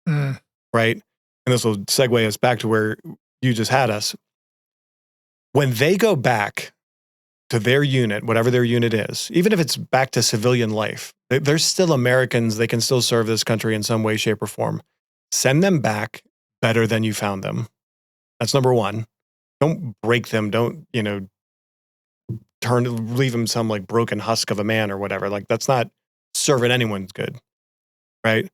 right? And this will segue us back to where you just had us. When they go back to their unit, whatever their unit is, even if it's back to civilian life, they're still Americans. They can still serve this country in some way, shape, or form. Send them back better than you found them. That's number one. Don't break them. Don't, turn leave him some like broken husk of a man or whatever. Like that's not serving anyone's good, right?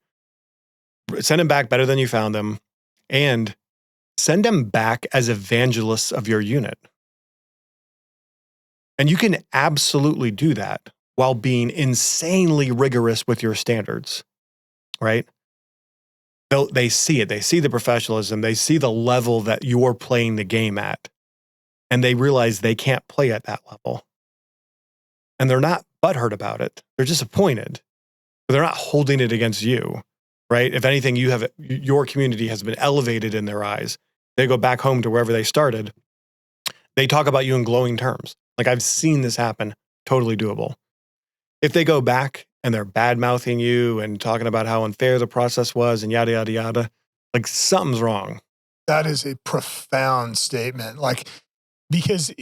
Send them back better than you found them, and send them back as evangelists of your unit. And you can absolutely do that while being insanely rigorous with your standards, right? They see it. They see the professionalism. They see the level that you're playing the game at. And they realize they can't play at that level. And they're not butthurt about it. They're disappointed. But they're not holding it against you, right? If anything, your community has been elevated in their eyes. They go back home to wherever they started. They talk about you in glowing terms. Like, I've seen this happen. Totally doable. If they go back and they're bad-mouthing you and talking about how unfair the process was and yada, yada, yada, like something's wrong. That is a profound statement. Like, because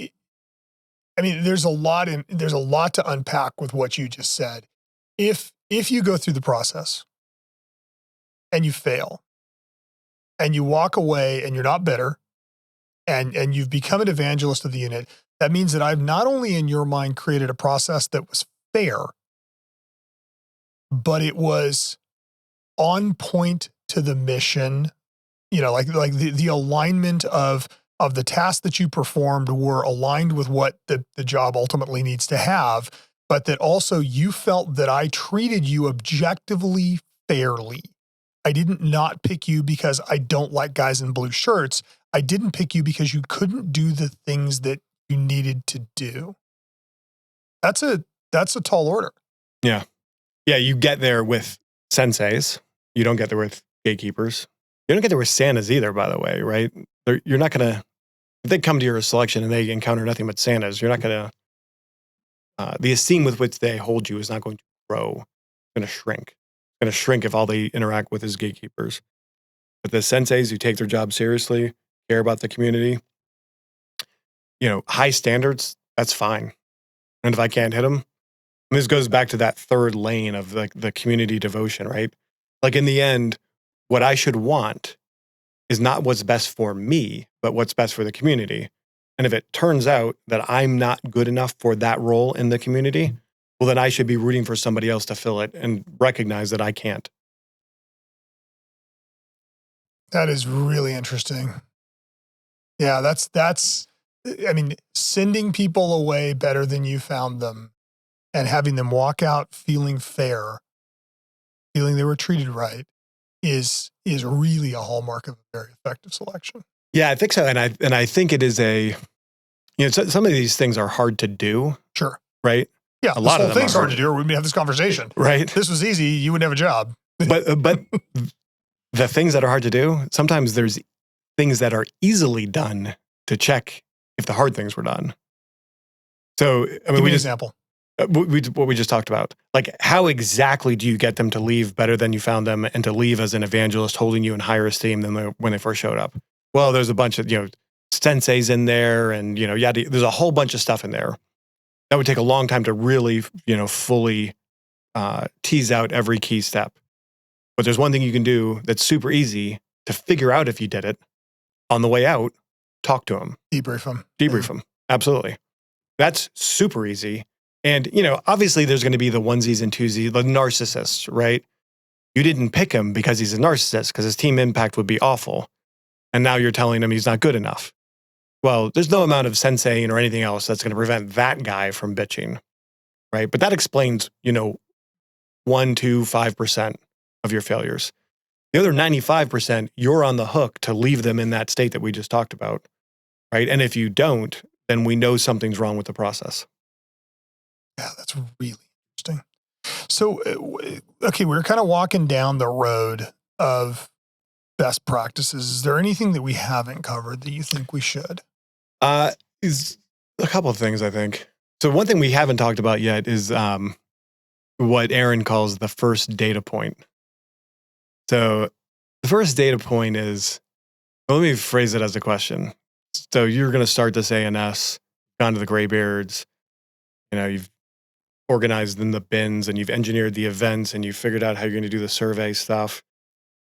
there's a lot to unpack with what you just said. If you go through the process and you fail and you walk away and you're not bitter and you've become an evangelist of the unit, that means that I've not only in your mind created a process that was fair, but it was on point to the mission. Like the alignment of the tasks that you performed were aligned with what the job ultimately needs to have, but that also you felt that I treated you objectively fairly. I didn't not pick you because I don't like guys in blue shirts. I didn't pick you because you couldn't do the things that you needed to do. That's a tall order. Yeah. Yeah, you get there with senseis. You don't get there with gatekeepers. You don't get there with Santas either, by the way, right? You're not going to, if they come to your selection and they encounter nothing but Santas, you're not going to, the esteem with which they hold you is not going to grow. It's going to shrink. It's going to shrink if all they interact with is gatekeepers. But the senseis who take their job seriously, care about the community, high standards, that's fine. And if I can't hit them, and this goes back to that third lane of the community devotion, right? Like in the end, what I should want is not what's best for me, but what's best for the community. And if it turns out that I'm not good enough for that role in the community, well, then I should be rooting for somebody else to fill it and recognize that I can't. That is really interesting. Yeah, that's sending people away better than you found them and having them walk out feeling fair, feeling they were treated right is really a hallmark of a very effective selection. Yeah, I think so. And I think it is some of these things are hard to do. Sure. Right? Yeah, a lot of things hard to do or we wouldn't have this conversation. Right. This was easy, you wouldn't have a job. But the things that are hard to do, sometimes there's things that are easily done to check if the hard things were done. So, Give me an example. What we just talked about, like how exactly do you get them to leave better than you found them and to leave as an evangelist holding you in higher esteem than when they first showed up? Well, there's a bunch of, senseis in there and, there's a whole bunch of stuff in there. That would take a long time to really, fully tease out every key step. But there's one thing you can do that's super easy to figure out if you did it. On the way out, talk to them. Debrief them. Debrief them. Absolutely. That's super easy. And, obviously there's going to be the onesies and twosies, the narcissists, right? You didn't pick him because he's a narcissist, because his team impact would be awful. And now you're telling him he's not good enough. Well, there's no amount of senseiing or anything else that's going to prevent that guy from bitching, right? But that explains, 1, 2, 5% of your failures. The other 95%, you're on the hook to leave them in that state that we just talked about, right? And if you don't, then we know something's wrong with the process. Yeah, that's really interesting. So, okay, we're kind of walking down the road of best practices. Is there anything that we haven't covered that you think we should? Is a couple of things, I think. So one thing we haven't talked about yet is what Aaron calls the first data point. So the first data point is, let me phrase it as a question. So you're going to start this ANS, gone to the graybeards, you've organized in the bins and you've engineered the events and you've figured out how you're going to do the survey stuff.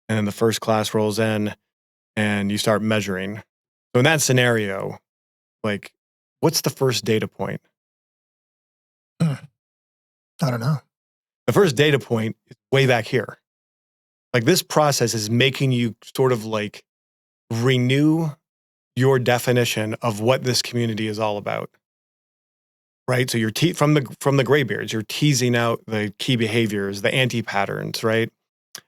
And then the first class rolls in and you start measuring. So in that scenario, like, what's the first data point? Hmm. I don't know. The first data point is way back here. Like this process is making you sort of like renew your definition of what this community is all about. Right? So you're from the graybeards, you're teasing out the key behaviors, the anti-patterns, right?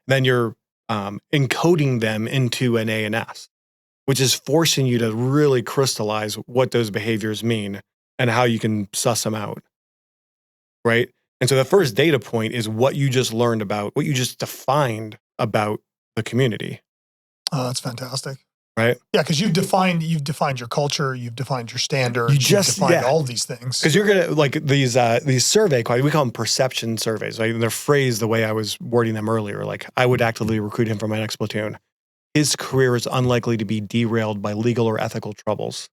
Then you're encoding them into an ANS, which is forcing you to really crystallize what those behaviors mean and how you can suss them out, right? And so the first data point is what you just learned about, what you just defined about the community. Oh, that's fantastic. Right? Yeah, because you've defined your culture, you've defined your standards, you've defined all these things. Because you're gonna like these survey questions, we call them perception surveys, right? And they're phrased the way I was wording them earlier. Like I would actively recruit him for my next platoon. His career is unlikely to be derailed by legal or ethical troubles.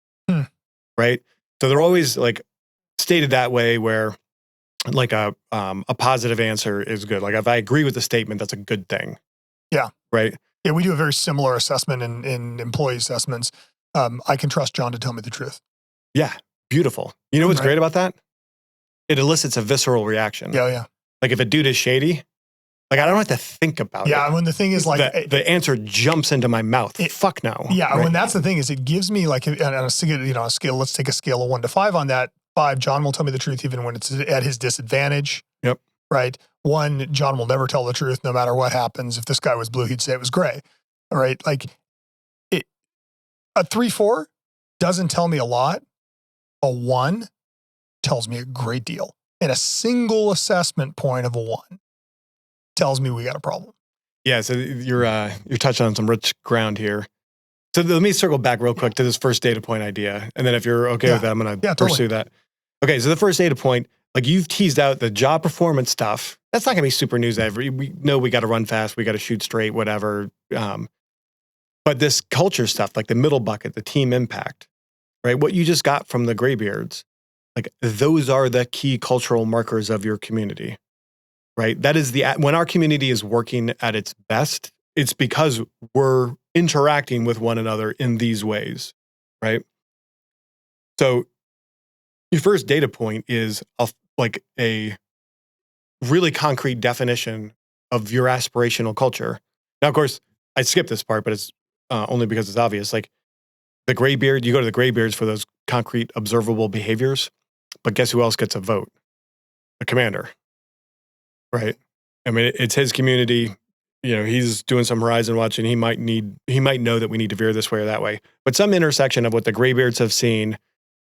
Right? So they're always like stated that way where like a positive answer is good. Like if I agree with the statement, that's a good thing. Yeah. Right? Yeah, we do a very similar assessment in employee assessments. I can trust John to tell me the truth. Yeah, beautiful. You know what's great about that? It elicits a visceral reaction. Yeah. Like if a dude is shady, like I don't have to think about it. Yeah, when the thing is like the answer jumps into my mouth. Fuck no. Yeah, when that's the thing is it gives me like on a scale. Let's take a scale of 1 to 5 on that. 5, John will tell me the truth even when it's at his disadvantage. Yep. Right. 1, John will never tell the truth no matter what happens. If this guy was blue, he'd say it was gray. All right. Like a 3-4 doesn't tell me a lot. A 1 tells me a great deal. And a single assessment point of a 1 tells me we got a problem. Yeah. So you're touching on some rich ground here. So let me circle back real quick to this first data point idea. And then if you're okay with that, I'm going to pursue that. Okay. So the first data point, like you've teased out the job performance stuff. That's not going to be super news. We know we got to run fast. We got to shoot straight, whatever. But this culture stuff, like the middle bucket, the team impact, right? What you just got from the graybeards, like those are the key cultural markers of your community, right? That is when our community is working at its best, it's because we're interacting with one another in these ways, right? So your first data point is like a really concrete definition of your aspirational culture. Now, of course, I skipped this part, but it's only because it's obvious. Like the graybeard, you go to the graybeards for those concrete, observable behaviors. But guess who else gets a vote? The commander, right? I mean, it's his community. You know, he's doing some horizon watching. He might know that we need to veer this way or that way. But some intersection of what the graybeards have seen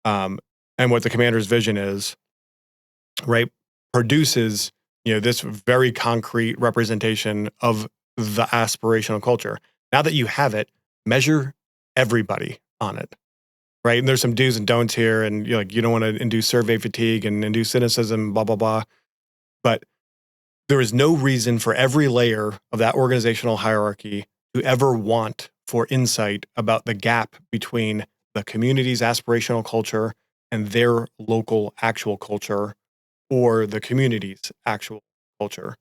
and what the commander's vision is, right, produces, this very concrete representation of the aspirational culture. Now that you have it, measure everybody on it, right? And there's some do's and don'ts here, and you don't want to induce survey fatigue and induce cynicism, blah, blah, blah. But there is no reason for every layer of that organizational hierarchy to ever want for insight about the gap between the community's aspirational culture and their local actual culture or the community's actual culture.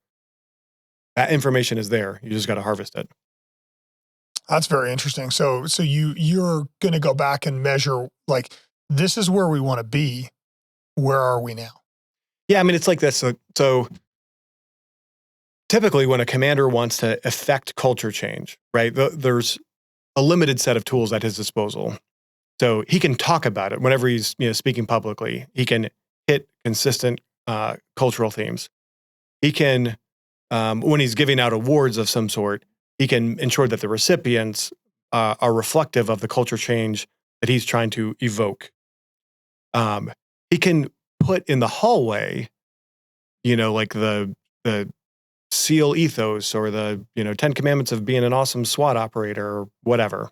That information is there. You just got to harvest it. That's very interesting. So you're going to go back and measure, like, this is where we want to be. Where are we now? Yeah, I mean, it's like this. So typically when a commander wants to effect culture change, right, there's a limited set of tools at his disposal. So he can talk about it whenever he's speaking publicly. He can hit consistent cultural themes. He can, when he's giving out awards of some sort, he can ensure that the recipients are reflective of the culture change that he's trying to evoke. He can put in the hallway, like the SEAL ethos or the 10 commandments of being an awesome SWAT operator or whatever.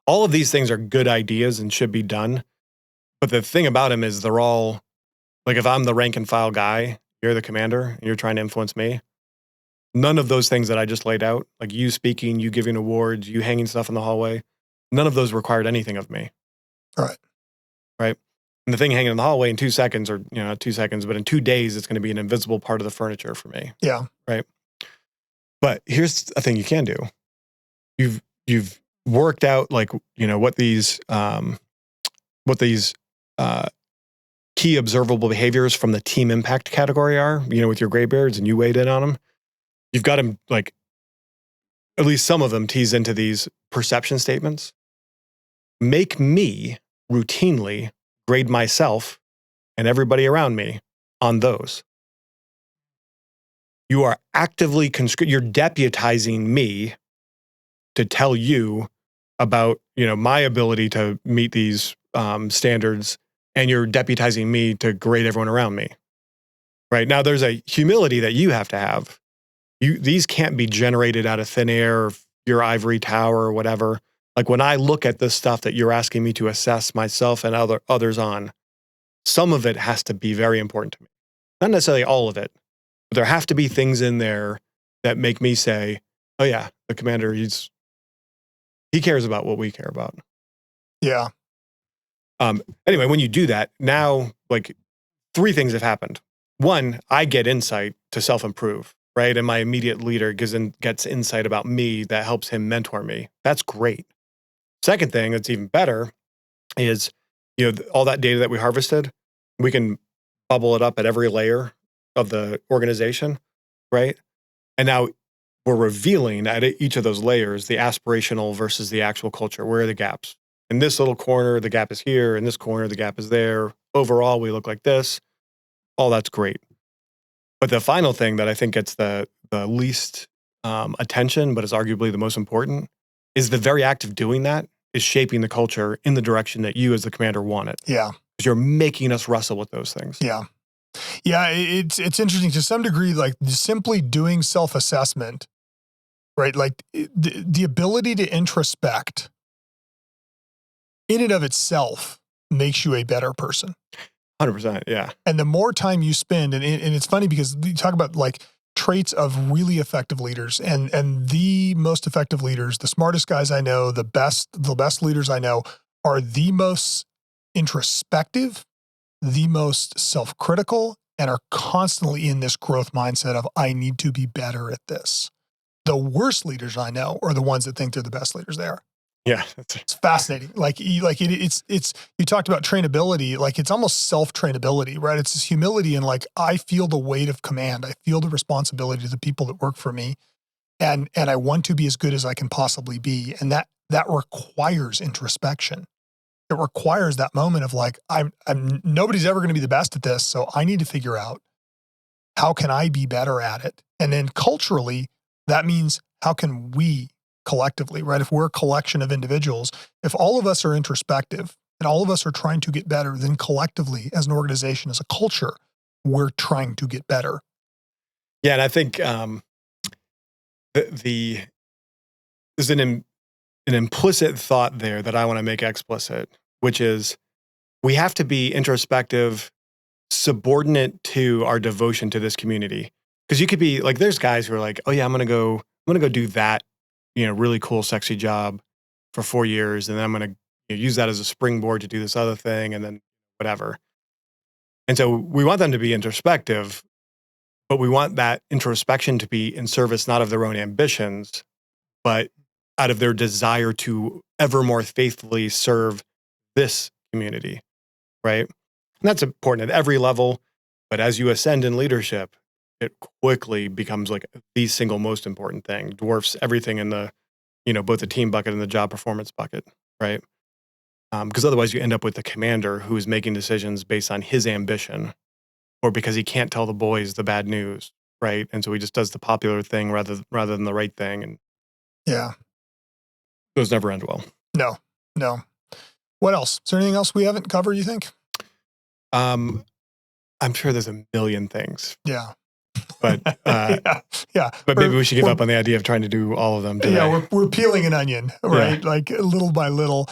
All of these things are good ideas and should be done. But the thing about them is they're all, like, if I'm the rank and file guy, you're the commander, and you're trying to influence me, none of those things that I just laid out, like you speaking, you giving awards, you hanging stuff in the hallway, none of those required anything of me. Right. Right. And the thing hanging in the hallway in 2 seconds, or not 2 seconds, but in 2 days, it's going to be an invisible part of the furniture for me. Yeah. Right. But here's a thing you can do. You've worked out, like, what these key key observable behaviors from the team impact category are, with your graybeards, and you weighed in on them. You've got them, like, at least some of them tease into these perception statements. Make me routinely grade myself and everybody around me on those. You are actively you're deputizing me to tell you about, my ability to meet these standards, and you're deputizing me to grade everyone around me. Right? Now, there's a humility that you have to have. These can't be generated out of thin air, your ivory tower or whatever. Like, when I look at this stuff that you're asking me to assess myself and others on, some of it has to be very important to me. Not necessarily all of it, but there have to be things in there that make me say, oh yeah, the commander, he cares about what we care about. Yeah. Anyway, when you do that, now, like, 3 things have happened. 1, I get insight to self-improve, right? And my immediate leader gets insight about me that helps him mentor me. That's great. Second thing that's even better is, all that data that we harvested, we can bubble it up at every layer of the organization, right? And now we're revealing at each of those layers the aspirational versus the actual culture. Where are the gaps? In this little corner, the gap is here. In this corner, the gap is there. Overall, we look like this. All that's great. But the final thing that I think gets the least attention, but is arguably the most important, is the very act of doing that is shaping the culture in the direction that you as the commander want it. Yeah. Because you're making us wrestle with those things. Yeah. Yeah. It's interesting to some degree, like simply doing self-assessment, right? Like the ability to introspect in and of itself makes you a better person. 100%. Yeah. And the more time you spend, and it's funny because you talk about like traits of really effective leaders, and the most effective leaders, the smartest guys I know, the best leaders I know, are the most introspective, the most self-critical, and are constantly in this growth mindset of, I need to be better at this. The worst leaders I know are the ones that think they're the best leaders they are. Yeah. It's fascinating. It's you talked about trainability, like it's almost self-trainability, right? It's this humility and like, I feel the weight of command. I feel the responsibility to the people that work for me. And I want to be as good as I can possibly be. And that requires introspection. It requires that moment of like, I'm nobody's ever going to be the best at this. So I need to figure out, how can I be better at it? And then culturally, that means, how can we collectively, right? If we're a collection of individuals, if all of us are introspective and all of us are trying to get better, then collectively as an organization, as a culture, we're trying to get better. Yeah. And I think there's an implicit thought there that I want to make explicit, which is we have to be introspective, subordinate to our devotion to this community. Because you could be like, there's guys who are like, oh yeah, I'm going to go do that, really cool, sexy job for 4 years. And then I'm going to use that as a springboard to do this other thing, and then whatever. And so we want them to be introspective, but we want that introspection to be in service, not of their own ambitions, but out of their desire to ever more faithfully serve this community, right? And that's important at every level. But as you ascend in leadership, it quickly becomes like the single most important thing, dwarfs everything in the, both the team bucket and the job performance bucket, right? Because otherwise you end up with the commander who is making decisions based on his ambition, or because he can't tell the boys the bad news, right? And so he just does the popular thing rather than the right thing. And yeah, those never end well. No. What else? Is there anything else we haven't covered, you think? I'm sure there's a million things. Yeah. But yeah. But maybe we should give up on the idea of trying to do all of them today. Yeah, we're peeling an onion, right? Yeah. Like little by little.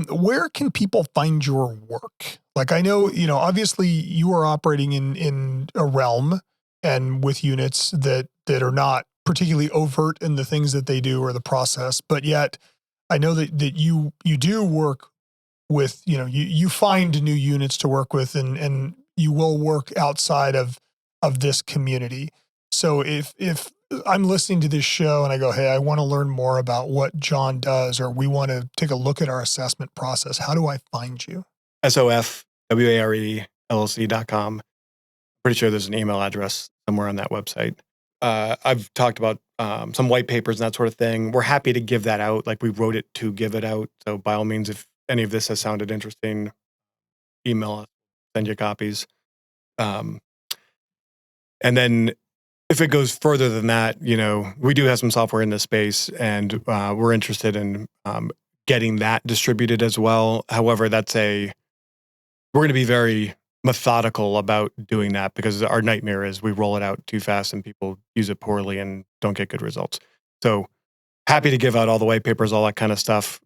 Where can people find your work? Like, I know, obviously you are operating in a realm and with units that are not particularly overt in the things that they do or the process, but yet I know that you do work with, you find new units to work with, and you will work outside of this community. So if I'm listening to this show and I go, hey, I want to learn more about what John does, or we want to take a look at our assessment process, how do I find you? SOFware llc.com. Pretty sure there's an email address somewhere on that website. I've talked about some white papers and that sort of thing. We're happy to give that out. Like, we wrote it to give it out. So by all means, if any of this has sounded interesting, email us, send you copies. And then if it goes further than that, we do have some software in this space, and we're interested in getting that distributed as well. However, we're going to be very methodical about doing that, because our nightmare is we roll it out too fast and people use it poorly and don't get good results. So happy to give out all the white papers, all that kind of stuff.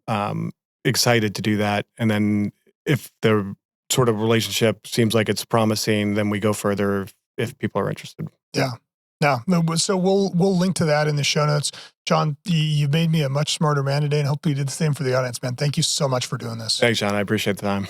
Excited to do that. And then if the sort of relationship seems like it's promising, then we go further if people are interested. Yeah. No, so we'll link to that in the show notes. John, you made me a much smarter man today, and hopefully you did the same for the audience, man. Thank you so much for doing this. Thanks, John. I appreciate the time.